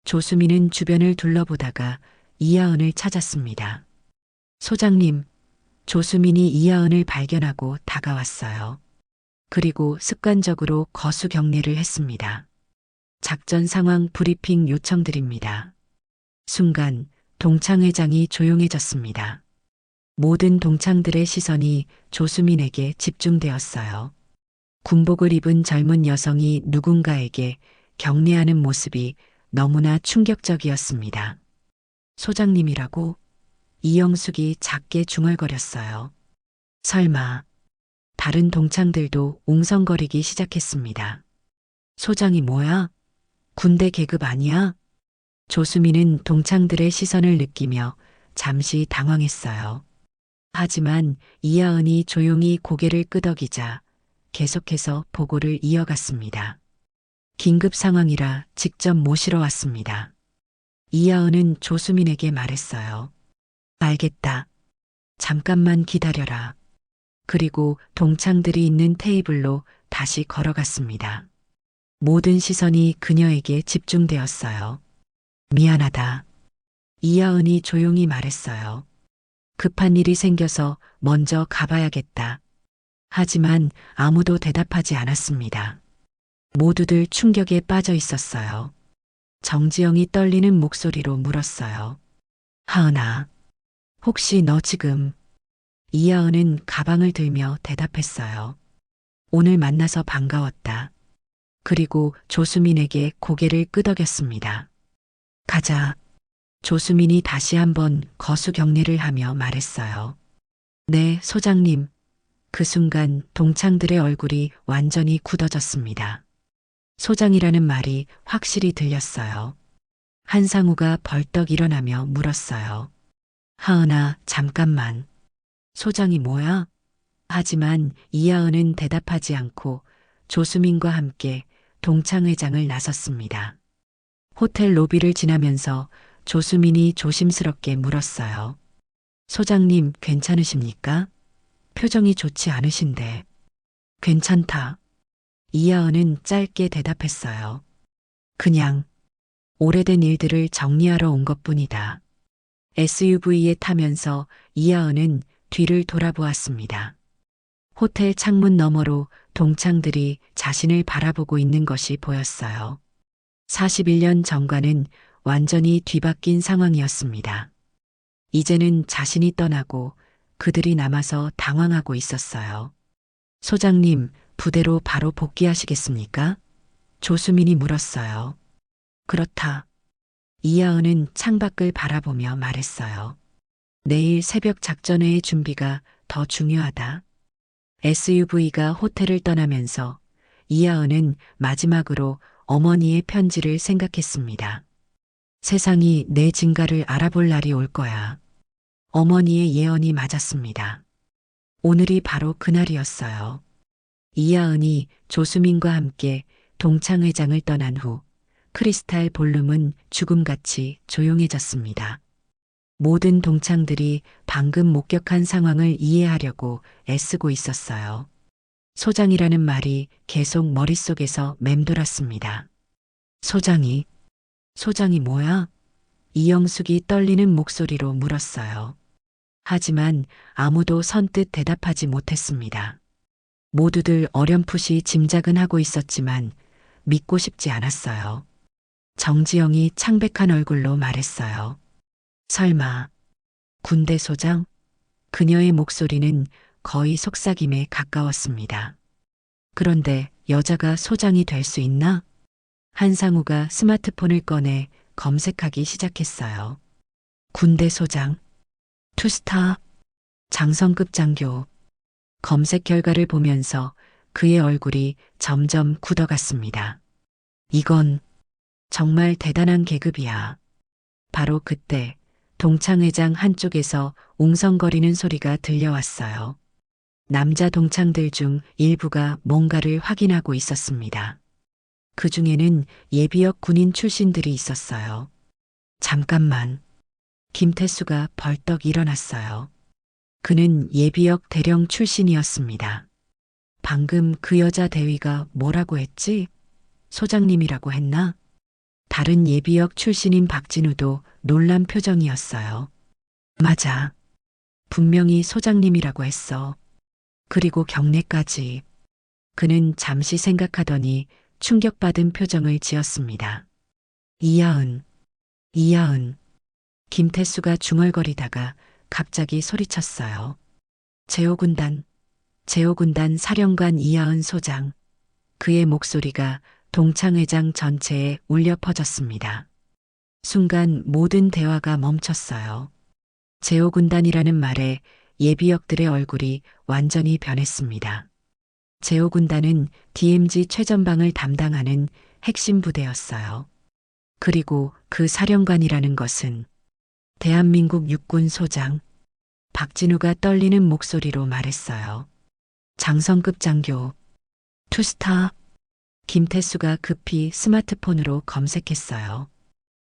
조수민은 주변을 둘러보다가 이하은을 찾았습니다. 소장님, 조수민이 이하은을 발견하고 다가왔어요. 그리고 습관적으로 거수 경례를 했습니다. 작전 상황 브리핑 요청드립니다. 순간 동창 회장이 조용해졌습니다. 모든 동창들의 시선이 조수민에게 집중되었어요. 군복을 입은 젊은 여성이 누군가에게 경례하는 모습이 너무나 충격적이었습니다. 소장님이라고? 이영숙이 작게 중얼거렸어요. 설마. 다른 동창들도 웅성거리기 시작했습니다. 소장이 뭐야? 군대 계급 아니야? 조수민은 동창들의 시선을 느끼며 잠시 당황했어요. 하지만 이하은이 조용히 고개를 끄덕이자 계속해서 보고를 이어갔습니다. 긴급 상황이라 직접 모시러 왔습니다. 이하은은 조수민에게 말했어요. 알겠다. 잠깐만 기다려라. 그리고 동창들이 있는 테이블로 다시 걸어갔습니다. 모든 시선이 그녀에게 집중되었어요. 미안하다. 이하은이 조용히 말했어요. 급한 일이 생겨서 먼저 가봐야겠다. 하지만 아무도 대답하지 않았습니다. 모두들 충격에 빠져 있었어요. 정지영이 떨리는 목소리로 물었어요. 하은아, 혹시 너 지금... 이하은은 가방을 들며 대답했어요. 오늘 만나서 반가웠다. 그리고 조수민에게 고개를 끄덕였습니다. 가자. 조수민이 다시 한번 거수 경례를 하며 말했어요. 네, 소장님. 그 순간 동창들의 얼굴이 완전히 굳어졌습니다. 소장이라는 말이 확실히 들렸어요. 한상우가 벌떡 일어나며 물었어요. 하은아, 잠깐만. 소장이 뭐야? 하지만 이하은은 대답하지 않고 조수민과 함께 동창회장을 나섰습니다. 호텔 로비를 지나면서 조수민이 조심스럽게 물었어요. 소장님, 괜찮으십니까? 표정이 좋지 않으신데. 괜찮다. 이하은은 짧게 대답했어요. 그냥 오래된 일들을 정리하러 온 것뿐이다. SUV에 타면서 이하은은 뒤를 돌아보았습니다. 호텔 창문 너머로 동창들이 자신을 바라보고 있는 것이 보였어요. 41년 전과는 완전히 뒤바뀐 상황이었습니다. 이제는 자신이 떠나고 그들이 남아서 당황하고 있었어요. 소장님, 부대로 바로 복귀하시겠습니까? 조수민이 물었어요. 그렇다. 이하은은 창밖을 바라보며 말했어요. 내일 새벽 작전회의 준비가 더 중요하다. SUV가 호텔을 떠나면서 이하은은 마지막으로 어머니의 편지를 생각했습니다. 세상이 내 진가를 알아볼 날이 올 거야. 어머니의 예언이 맞았습니다. 오늘이 바로 그날이었어요. 이하은이 조수민과 함께 동창회장을 떠난 후 크리스탈 볼룸은 죽음같이 조용해졌습니다. 모든 동창들이 방금 목격한 상황을 이해하려고 애쓰고 있었어요. 소장이라는 말이 계속 머릿속에서 맴돌았습니다. 소장이 뭐야? 이영숙이 떨리는 목소리로 물었어요. 하지만 아무도 선뜻 대답하지 못했습니다. 모두들 어렴풋이 짐작은 하고 있었지만 믿고 싶지 않았어요. 정지영이 창백한 얼굴로 말했어요. 설마 군대 소장? 그녀의 목소리는 거의 속삭임에 가까웠습니다. 그런데 여자가 소장이 될 수 있나? 한상우가 스마트폰을 꺼내 검색하기 시작했어요. 군대 소장, 투스타, 장성급 장교. 검색 결과를 보면서 그의 얼굴이 점점 굳어갔습니다. 이건 정말 대단한 계급이야. 바로 그때 동창회장 한쪽에서 웅성거리는 소리가 들려왔어요. 남자 동창들 중 일부가 뭔가를 확인하고 있었습니다. 그 중에는 예비역 군인 출신들이 있었어요. 잠깐만. 김태수가 벌떡 일어났어요. 그는 예비역 대령 출신이었습니다. 방금 그 여자 대위가 뭐라고 했지? 소장님이라고 했나? 다른 예비역 출신인 박진우도 놀란 표정이었어요. 맞아. 분명히 소장님이라고 했어. 그리고 경례까지. 그는 잠시 생각하더니 충격받은 표정을 지었습니다. 이하은. 김태수가 중얼거리다가 갑자기 소리쳤어요. 제오군단 사령관 이하은 소장. 그의 목소리가 동창회장 전체에 울려 퍼졌습니다. 순간 모든 대화가 멈췄어요. 제오군단이라는 말에 예비역들의 얼굴이 완전히 변했습니다. 제오군단은 DMZ 최전방을 담당하는 핵심 부대였어요. 그리고 그 사령관이라는 것은 대한민국 육군 소장 박진우가 떨리는 목소리로 말했어요. 장성급 장교, 투스타. 김태수가 급히 스마트폰으로 검색했어요.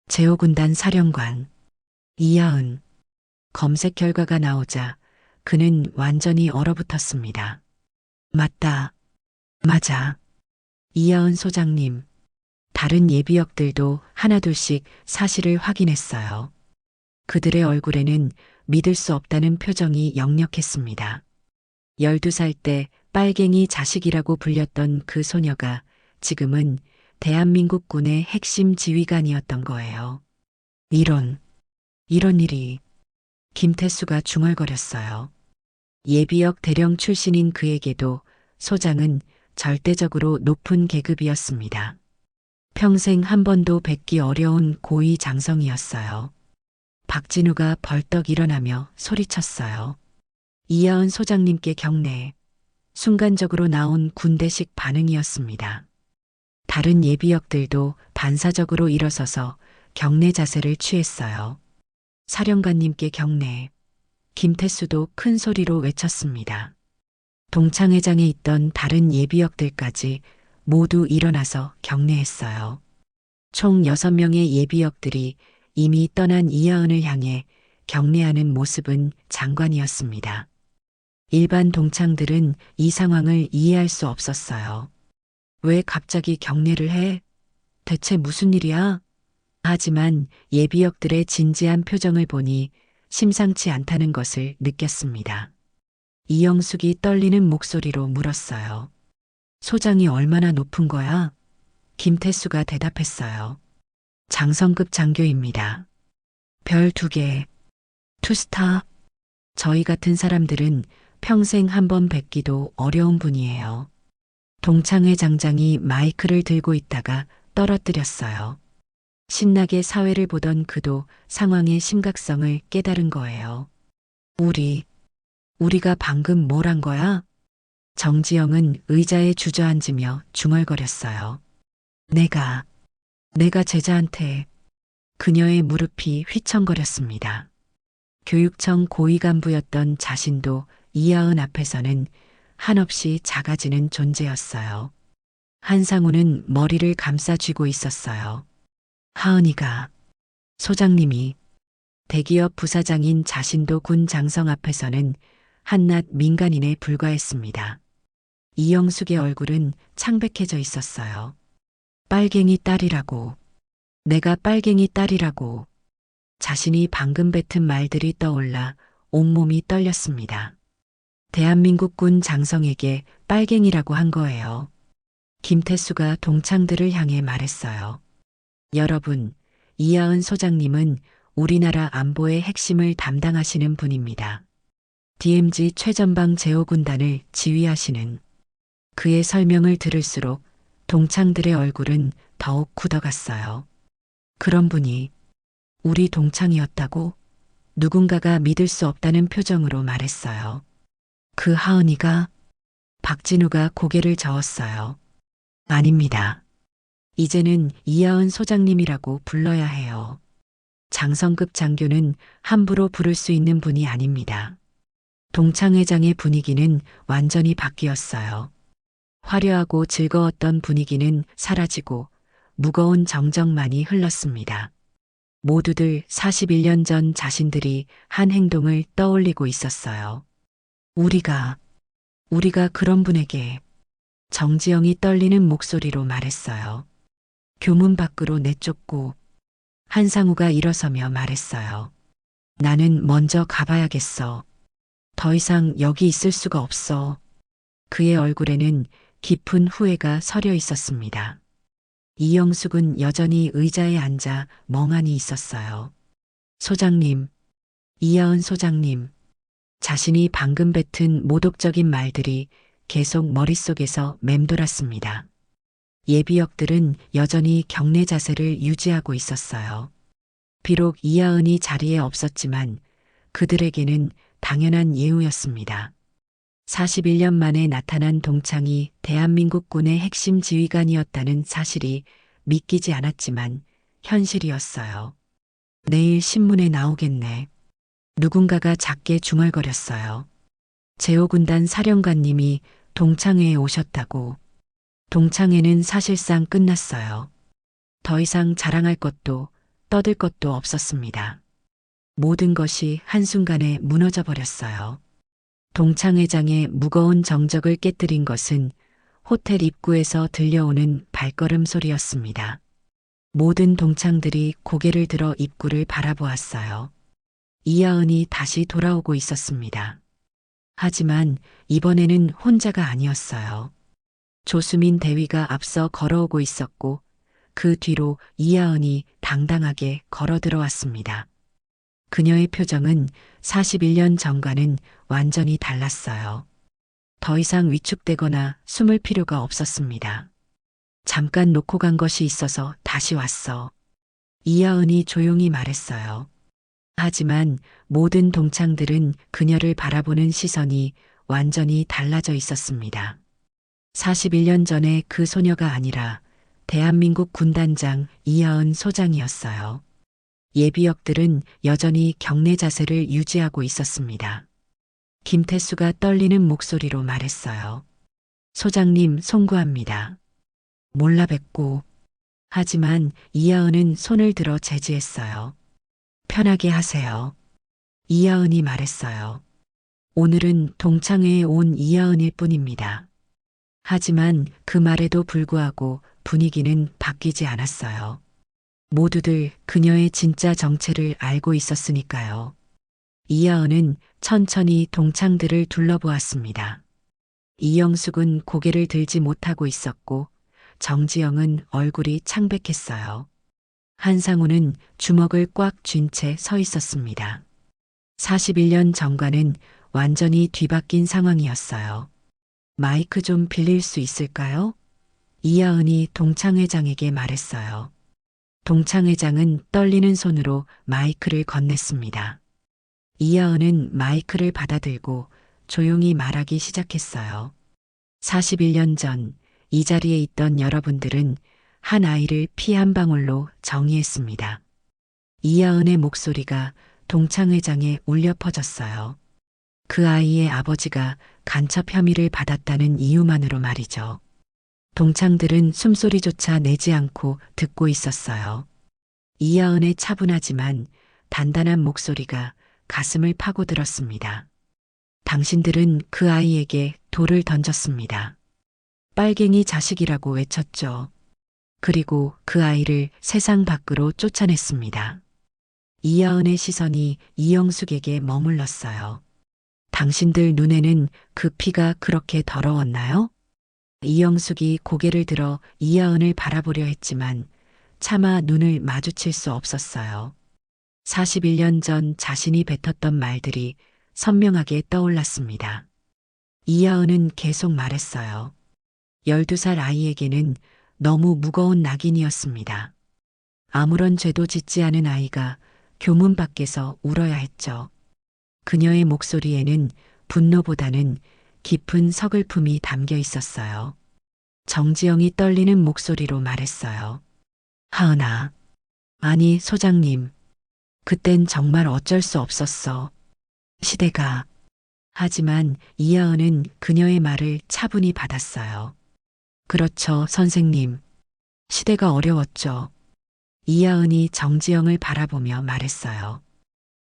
제오군단 사령관, 이하은. 검색 결과가 나오자 그는 완전히 얼어붙었습니다. 맞다. 맞아. 이하은 소장님. 다른 예비역들도 하나둘씩 사실을 확인했어요. 그들의 얼굴에는 믿을 수 없다는 표정이 역력했습니다. 12살 때 빨갱이 자식이라고 불렸던 그 소녀가 지금은 대한민국 군의 핵심 지휘관이었던 거예요. 이런 일이. 김태수가 중얼거렸어요. 예비역 대령 출신인 그에게도 소장은 절대적으로 높은 계급이었습니다. 평생 한 번도 뵙기 어려운 고위 장성이었어요. 박진우가 벌떡 일어나며 소리쳤어요. 이하은 소장님께 경례. 순간적으로 나온 군대식 반응이었습니다. 다른 예비역들도 반사적으로 일어서서 경례 자세를 취했어요. 사령관님께 경례. 김태수도 큰 소리로 외쳤습니다. 동창회장에 있던 다른 예비역들까지 모두 일어나서 경례했어요. 총 6명의 예비역들이 이미 떠난 이하은을 향해 경례하는 모습은 장관이었습니다. 일반 동창들은 이 상황을 이해할 수 없었어요. 왜 갑자기 경례를 해? 대체 무슨 일이야? 하지만 예비역들의 진지한 표정을 보니 심상치 않다는 것을 느꼈습니다. 이영숙이 떨리는 목소리로 물었어요. 소장이 얼마나 높은 거야? 김태수가 대답했어요. 장성급 장교입니다. 별 2개. 투스타. 저희 같은 사람들은 평생 한 번 뵙기도 어려운 분이에요. 동창회 장장이 마이크를 들고 있다가 떨어뜨렸어요. 신나게 사회를 보던 그도 상황의 심각성을 깨달은 거예요. 우리가 방금 뭘 한 거야? 정지영은 의자에 주저앉으며 중얼거렸어요. 내가 제자한테. 그녀의 무릎이 휘청거렸습니다. 교육청 고위 간부였던 자신도 이하은 앞에서는 한없이 작아지는 존재였어요. 한상우는 머리를 감싸 쥐고 있었어요. 하은이가, 소장님이, 대기업 부사장인 자신도 군 장성 앞에서는 한낱 민간인에 불과했습니다. 이영숙의 얼굴은 창백해져 있었어요. 빨갱이 딸이라고. 내가 빨갱이 딸이라고. 자신이 방금 뱉은 말들이 떠올라 온몸이 떨렸습니다. 대한민국 군 장성에게 빨갱이라고 한 거예요. 김태수가 동창들을 향해 말했어요. 여러분, 이하은 소장님은 우리나라 안보의 핵심을 담당하시는 분입니다. DMZ 최전방 제오군단을 지휘하시는 그의 설명을 들을수록 동창들의 얼굴은 더욱 굳어갔어요. 그런 분이 우리 동창이었다고 누군가가 믿을 수 없다는 표정으로 말했어요. 그 하은이가 박진우가 고개를 저었어요. 아닙니다. 이제는 이하은 소장님이라고 불러야 해요. 장성급 장교는 함부로 부를 수 있는 분이 아닙니다. 동창회장의 분위기는 완전히 바뀌었어요. 화려하고 즐거웠던 분위기는 사라지고 무거운 정적만이 흘렀습니다. 모두들 41년 전 자신들이 한 행동을 떠올리고 있었어요. 우리가 그런 분에게 정지영이 떨리는 목소리로 말했어요. 교문 밖으로 내쫓고 한상우가 일어서며 말했어요. 나는 먼저 가봐야겠어. 더 이상 여기 있을 수가 없어. 그의 얼굴에는 깊은 후회가 서려 있었습니다. 이영숙은 여전히 의자에 앉아 멍하니 있었어요. 소장님, 이하은 소장님. 자신이 방금 뱉은 모독적인 말들이 계속 머릿속에서 맴돌았습니다. 예비역들은 여전히 경례 자세를 유지하고 있었어요. 비록 이하은이 자리에 없었지만 그들에게는 당연한 예우였습니다. 41년 만에 나타난 동창이 대한민국군의 핵심 지휘관이었다는 사실이 믿기지 않았지만 현실이었어요. 내일 신문에 나오겠네. 누군가가 작게 중얼거렸어요. 제호군단 사령관님이 동창회에 오셨다고. 동창회는 사실상 끝났어요. 더 이상 자랑할 것도 떠들 것도 없었습니다. 모든 것이 한순간에 무너져 버렸어요. 동창회장의 무거운 정적을 깨뜨린 것은 호텔 입구에서 들려오는 발걸음 소리였습니다. 모든 동창들이 고개를 들어 입구를 바라보았어요. 이하은이 다시 돌아오고 있었습니다. 하지만 이번에는 혼자가 아니었어요. 조수민 대위가 앞서 걸어오고 있었고 그 뒤로 이하은이 당당하게 걸어 들어왔습니다. 그녀의 표정은 41년 전과는 완전히 달랐어요. 더 이상 위축되거나 숨을 필요가 없었습니다. 잠깐 놓고 간 것이 있어서 다시 왔어. 이하은이 조용히 말했어요. 하지만 모든 동창들은 그녀를 바라보는 시선이 완전히 달라져 있었습니다. 41년 전에 그 소녀가 아니라 대한민국 군단장 이하은 소장이었어요. 예비역들은 여전히 경례 자세를 유지하고 있었습니다. 김태수가 떨리는 목소리로 말했어요. 소장님 송구합니다. 몰라 뵙고. 하지만 이하은은 손을 들어 제지했어요. 편하게 하세요. 이하은이 말했어요. 오늘은 동창회에 온 이하은일 뿐입니다. 하지만 그 말에도 불구하고 분위기는 바뀌지 않았어요. 모두들 그녀의 진짜 정체를 알고 있었으니까요. 이하은은 천천히 동창들을 둘러보았습니다. 이영숙은 고개를 들지 못하고 있었고 정지영은 얼굴이 창백했어요. 한상우는 주먹을 꽉 쥔 채 서 있었습니다. 41년 전과는 완전히 뒤바뀐 상황이었어요. 마이크 좀 빌릴 수 있을까요? 이하은이 동창회장에게 말했어요. 동창회장은 떨리는 손으로 마이크를 건넸습니다. 이하은은 마이크를 받아들고 조용히 말하기 시작했어요. 41년 전 이 자리에 있던 여러분들은 한 아이를 피 한 방울로 정의했습니다. 이하은의 목소리가 동창회장에 울려 퍼졌어요. 그 아이의 아버지가 간첩 혐의를 받았다는 이유만으로 말이죠. 동창들은 숨소리조차 내지 않고 듣고 있었어요. 이하은의 차분하지만 단단한 목소리가 가슴을 파고들었습니다. 당신들은 그 아이에게 돌을 던졌습니다. 빨갱이 자식이라고 외쳤죠. 그리고 그 아이를 세상 밖으로 쫓아냈습니다. 이하은의 시선이 이영숙에게 머물렀어요. 당신들 눈에는 그 피가 그렇게 더러웠나요? 이영숙이 고개를 들어 이하은을 바라보려 했지만 차마 눈을 마주칠 수 없었어요. 41년 전 자신이 뱉었던 말들이 선명하게 떠올랐습니다. 이하은은 계속 말했어요. 12살 아이에게는 너무 무거운 낙인이었습니다. 아무런 죄도 짓지 않은 아이가 교문 밖에서 울어야 했죠. 그녀의 목소리에는 분노보다는 깊은 서글픔이 담겨 있었어요. 정지영이 떨리는 목소리로 말했어요. 하은아. 아니, 소장님. 그땐 정말 어쩔 수 없었어. 시대가. 하지만 이하은은 그녀의 말을 차분히 받았어요. 그렇죠, 선생님. 시대가 어려웠죠. 이하은이 정지영을 바라보며 말했어요.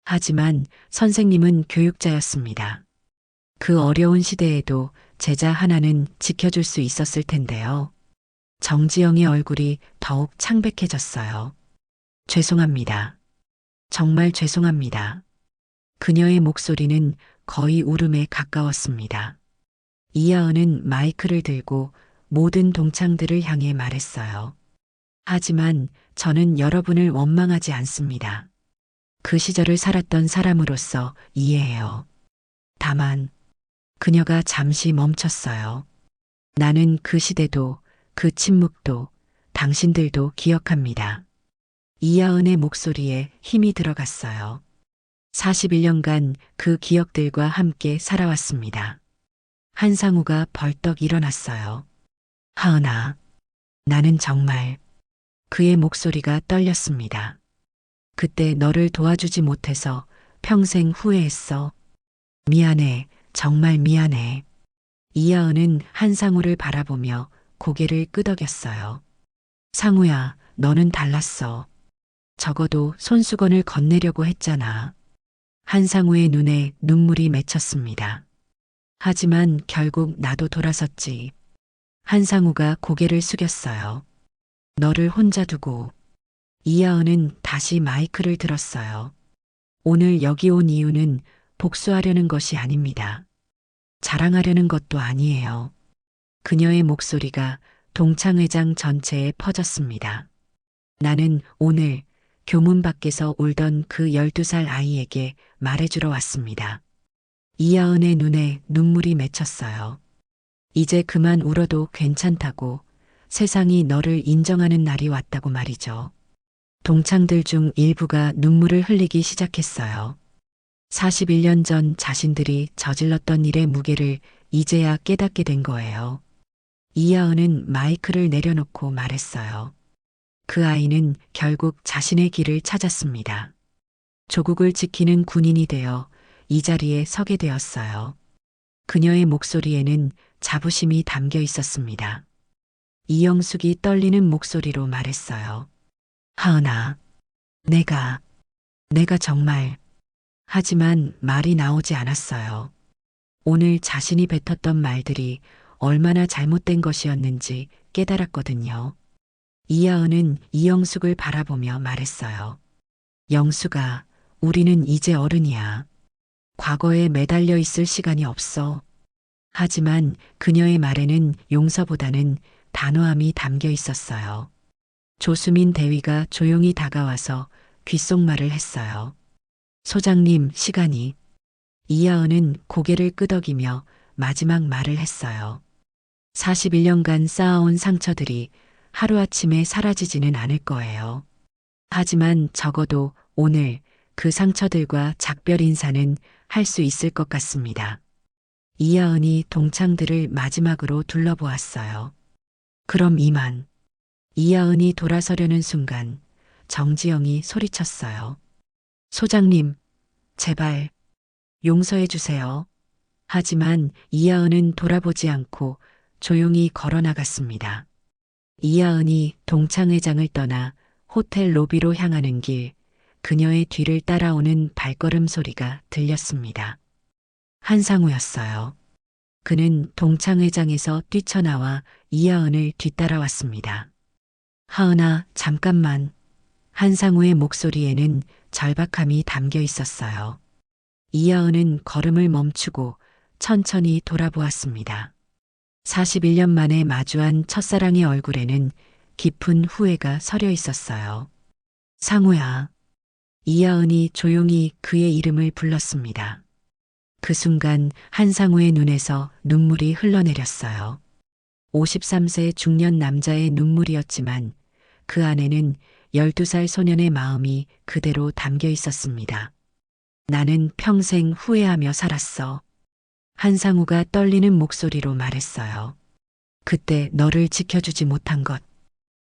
하지만 선생님은 교육자였습니다. 그 어려운 시대에도 제자 하나는 지켜줄 수 있었을 텐데요. 정지영의 얼굴이 더욱 창백해졌어요. 죄송합니다. 정말 죄송합니다. 그녀의 목소리는 거의 울음에 가까웠습니다. 이하은은 마이크를 들고 모든 동창들을 향해 말했어요. 하지만 저는 여러분을 원망하지 않습니다. 그 시절을 살았던 사람으로서 이해해요. 다만 그녀가 잠시 멈췄어요. 나는 그 시대도 그 침묵도 당신들도 기억합니다. 이하은의 목소리에 힘이 들어갔어요. 41년간 그 기억들과 함께 살아왔습니다. 한상우가 벌떡 일어났어요. 하은아, 나는 정말. 그의 목소리가 떨렸습니다. 그때 너를 도와주지 못해서 평생 후회했어. 미안해, 정말 미안해. 이하은은 한상우를 바라보며 고개를 끄덕였어요. 상우야, 너는 달랐어. 적어도 손수건을 건네려고 했잖아. 한상우의 눈에 눈물이 맺혔습니다. 하지만 결국 나도 돌아섰지. 한상우가 고개를 숙였어요. 너를 혼자 두고. 이하은은 다시 마이크를 들었어요. 오늘 여기 온 이유는 복수하려는 것이 아닙니다. 자랑하려는 것도 아니에요. 그녀의 목소리가 동창회장 전체에 퍼졌습니다. 나는 오늘 교문 밖에서 울던 그 12살 아이에게 말해주러 왔습니다. 이하은의 눈에 눈물이 맺혔어요. 이제 그만 울어도 괜찮다고, 세상이 너를 인정하는 날이 왔다고 말이죠. 동창들 중 일부가 눈물을 흘리기 시작했어요. 41년 전 자신들이 저질렀던 일의 무게를 이제야 깨닫게 된 거예요. 이하은은 마이크를 내려놓고 말했어요. 그 아이는 결국 자신의 길을 찾았습니다. 조국을 지키는 군인이 되어 이 자리에 서게 되었어요. 그녀의 목소리에는 자부심이 담겨 있었습니다. 이영숙이 떨리는 목소리로 말했어요. 하은아, 내가 정말. 하지만 말이 나오지 않았어요. 오늘 자신이 뱉었던 말들이 얼마나 잘못된 것이었는지 깨달았거든요. 이하은은 이영숙을 바라보며 말했어요. 영숙아, 우리는 이제 어른이야. 과거에 매달려 있을 시간이 없어. 하지만 그녀의 말에는 용서보다는 단호함이 담겨 있었어요. 조수민 대위가 조용히 다가와서 귓속말을 했어요. 소장님, 시간이. 이하은은 고개를 끄덕이며 마지막 말을 했어요. 41년간 쌓아온 상처들이 하루아침에 사라지지는 않을 거예요. 하지만 적어도 오늘 그 상처들과 작별 인사는 할 수 있을 것 같습니다. 이하은이 동창들을 마지막으로 둘러보았어요. 그럼 이만. 이하은이 돌아서려는 순간 정지영이 소리쳤어요. 소장님, 제발 용서해 주세요. 하지만 이하은은 돌아보지 않고 조용히 걸어 나갔습니다. 이하은이 동창회장을 떠나 호텔 로비로 향하는 길, 그녀의 뒤를 따라오는 발걸음 소리가 들렸습니다. 한상우였어요. 그는 동창회장에서 뛰쳐나와 이하은을 뒤따라왔습니다. 하은아, 잠깐만. 한상우의 목소리에는 절박함이 담겨 있었어요. 이하은은 걸음을 멈추고 천천히 돌아보았습니다. 41년 만에 마주한 첫사랑의 얼굴에는 깊은 후회가 서려 있었어요. 상우야. 이하은이 조용히 그의 이름을 불렀습니다. 그 순간 한상우의 눈에서 눈물이 흘러내렸어요. 53세 중년 남자의 눈물이었지만 그 안에는 12살 소년의 마음이 그대로 담겨 있었습니다. 나는 평생 후회하며 살았어. 한상우가 떨리는 목소리로 말했어요. 그때 너를 지켜주지 못한 것,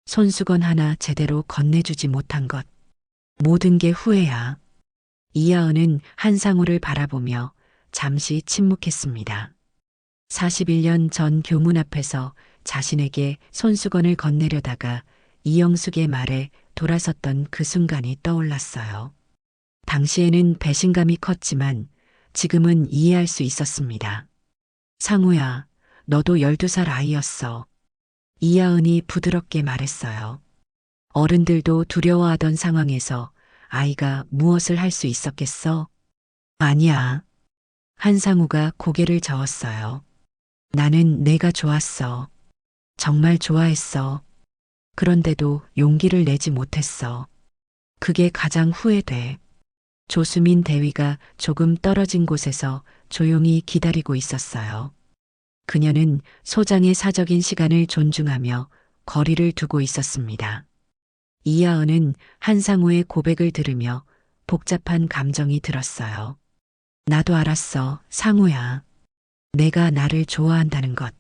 손수건 하나 제대로 건네주지 못한 것, 모든 게 후회야. 이하은은 한상우를 바라보며 잠시 침묵했습니다. 41년 전 교문 앞에서 자신에게 손수건을 건네려다가 이영숙의 말에 돌아섰던 그 순간이 떠올랐어요. 당시에는 배신감이 컸지만 지금은 이해할 수 있었습니다. 상우야, 너도 12살 아이였어. 이하은이 부드럽게 말했어요. 어른들도 두려워하던 상황에서 아이가 무엇을 할 수 있었겠어? 아니야. 한상우가 고개를 저었어요. 나는 내가 좋았어. 정말 좋아했어. 그런데도 용기를 내지 못했어. 그게 가장 후회돼. 조수민 대위가 조금 떨어진 곳에서 조용히 기다리고 있었어요. 그녀는 소장의 사적인 시간을 존중하며 거리를 두고 있었습니다. 이하은은 한상우의 고백을 들으며 복잡한 감정이 들었어요. 나도 알았어, 상우야. 내가 나를 좋아한다는 것.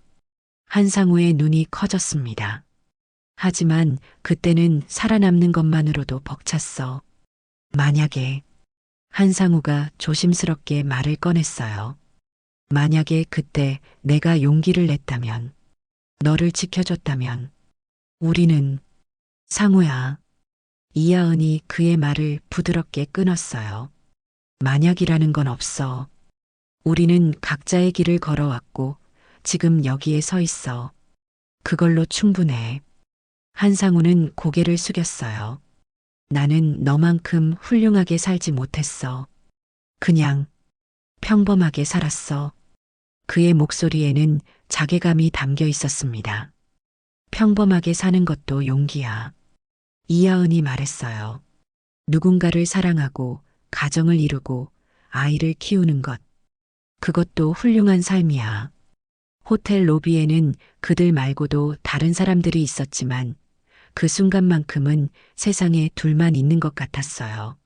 한상우의 눈이 커졌습니다. 하지만 그때는 살아남는 것만으로도 벅찼어. 만약에 한상우가 조심스럽게 말을 꺼냈어요. 만약에 그때 내가 용기를 냈다면, 너를 지켜줬다면, 우리는 상우야. 이하은이 그의 말을 부드럽게 끊었어요. 만약이라는 건 없어. 우리는 각자의 길을 걸어왔고 지금 여기에 서 있어. 그걸로 충분해. 한상우는 고개를 숙였어요. 나는 너만큼 훌륭하게 살지 못했어. 그냥 평범하게 살았어. 그의 목소리에는 자괴감이 담겨 있었습니다. 평범하게 사는 것도 용기야. 이하은이 말했어요. 누군가를 사랑하고 가정을 이루고 아이를 키우는 것. 그것도 훌륭한 삶이야. 호텔 로비에는 그들 말고도 다른 사람들이 있었지만 그 순간만큼은 세상에 둘만 있는 것 같았어요.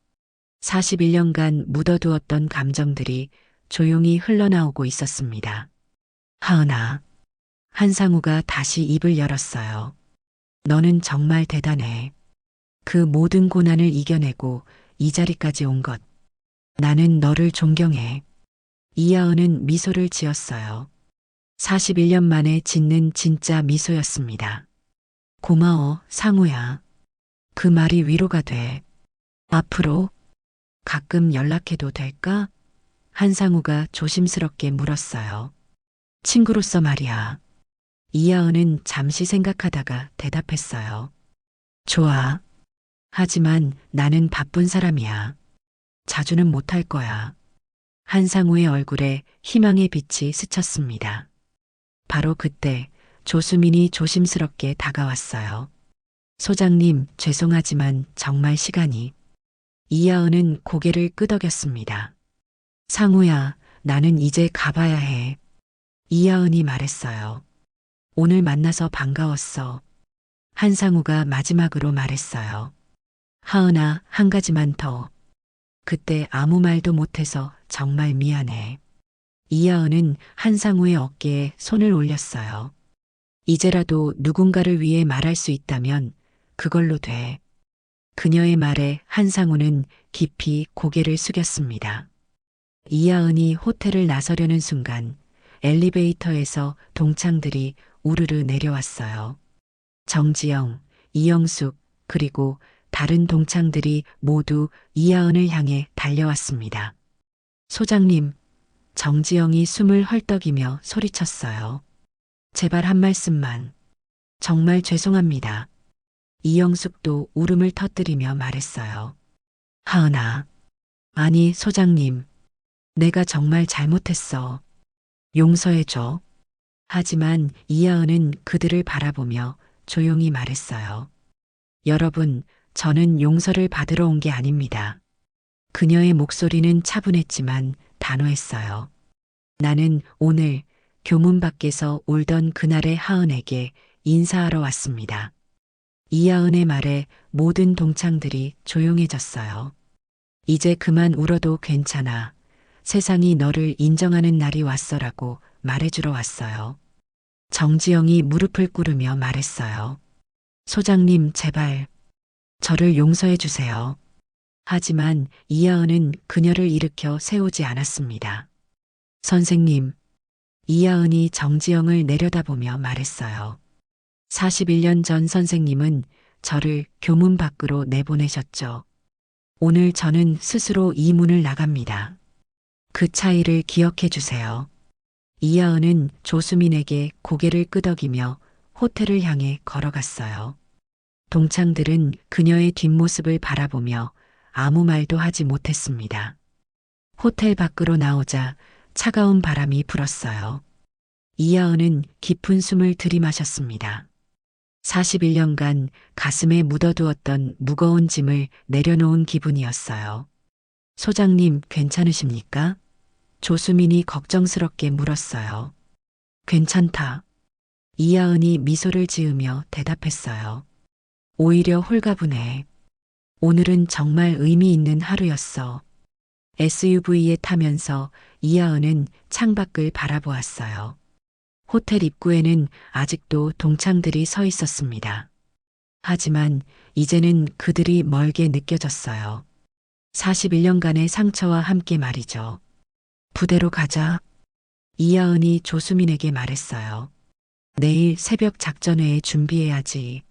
41년간 묻어두었던 감정들이 조용히 흘러나오고 있었습니다. 하은아. 한상우가 다시 입을 열었어요. 너는 정말 대단해. 그 모든 고난을 이겨내고 이 자리까지 온 것. 나는 너를 존경해. 이하은은 미소를 지었어요. 41년 만에 짓는 진짜 미소였습니다. 고마워, 상우야. 그 말이 위로가 돼. 앞으로 가끔 연락해도 될까? 한상우가 조심스럽게 물었어요. 친구로서 말이야. 이하은은 잠시 생각하다가 대답했어요. 좋아. 하지만 나는 바쁜 사람이야. 자주는 못할 거야. 한상우의 얼굴에 희망의 빛이 스쳤습니다. 바로 그때 조수민이 조심스럽게 다가왔어요. 소장님, 죄송하지만 정말 시간이. 이하은은 고개를 끄덕였습니다. 상우야, 나는 이제 가봐야 해. 이하은이 말했어요. 오늘 만나서 반가웠어. 한상우가 마지막으로 말했어요. 하은아, 한 가지만 더. 그때 아무 말도 못해서 정말 미안해. 이하은은 한상우의 어깨에 손을 올렸어요. 이제라도 누군가를 위해 말할 수 있다면 그걸로 돼. 그녀의 말에 한상우는 깊이 고개를 숙였습니다. 이하은이 호텔을 나서려는 순간 엘리베이터에서 동창들이 우르르 내려왔어요. 정지영, 이영숙, 그리고 다른 동창들이 모두 이하은을 향해 달려왔습니다. 소장님, 정지영이 숨을 헐떡이며 소리쳤어요. 제발 한 말씀만. 정말 죄송합니다. 이영숙도 울음을 터뜨리며 말했어요. 하은아. 아니, 소장님. 내가 정말 잘못했어. 용서해줘. 하지만 이하은은 그들을 바라보며 조용히 말했어요. 여러분, 저는 용서를 받으러 온 게 아닙니다. 그녀의 목소리는 차분했지만 단호했어요. 나는 오늘 교문 밖에서 울던 그날의 하은에게 인사하러 왔습니다. 이하은의 말에 모든 동창들이 조용해졌어요. 이제 그만 울어도 괜찮아. 세상이 너를 인정하는 날이 왔어라고 말해주러 왔어요. 정지영이 무릎을 꿇으며 말했어요. 소장님, 제발 저를 용서해 주세요. 하지만 이하은은 그녀를 일으켜 세우지 않았습니다. 선생님, 이하은이 정지영을 내려다보며 말했어요. 41년 전 선생님은 저를 교문 밖으로 내보내셨죠. 오늘 저는 스스로 이 문을 나갑니다. 그 차이를 기억해 주세요. 이하은은 조수민에게 고개를 끄덕이며 호텔을 향해 걸어갔어요. 동창들은 그녀의 뒷모습을 바라보며 아무 말도 하지 못했습니다. 호텔 밖으로 나오자 차가운 바람이 불었어요. 이하은은 깊은 숨을 들이마셨습니다. 41년간 가슴에 묻어두었던 무거운 짐을 내려놓은 기분이었어요. 소장님, 괜찮으십니까? 조수민이 걱정스럽게 물었어요. 괜찮다. 이하은이 미소를 지으며 대답했어요. 오히려 홀가분해. 오늘은 정말 의미 있는 하루였어. SUV에 타면서 이하은은 창밖을 바라보았어요. 호텔 입구에는 아직도 동창들이 서 있었습니다. 하지만 이제는 그들이 멀게 느껴졌어요. 41년간의 상처와 함께 말이죠. 부대로 가자. 이하은이 조수민에게 말했어요. 내일 새벽 작전회에 준비해야지.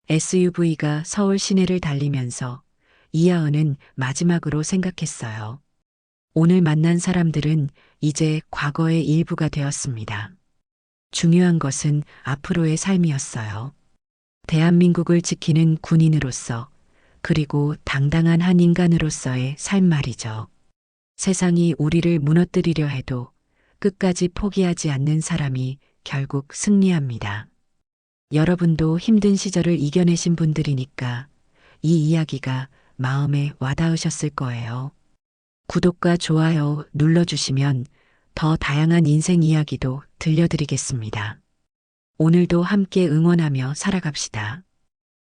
SUV가 서울 시내를 달리면서 이하은은 마지막으로 생각했어요. 오늘 만난 사람들은 이제 과거의 일부가 되었습니다. 중요한 것은 앞으로의 삶이었어요. 대한민국을 지키는 군인으로서, 그리고 당당한 한 인간으로서의 삶 말이죠. 세상이 우리를 무너뜨리려 해도 끝까지 포기하지 않는 사람이 결국 승리합니다. 여러분도 힘든 시절을 이겨내신 분들이니까 이 이야기가 마음에 와닿으셨을 거예요. 구독과 좋아요 눌러주시면 더 다양한 인생 이야기도 들려드리겠습니다. 오늘도 함께 응원하며 살아갑시다.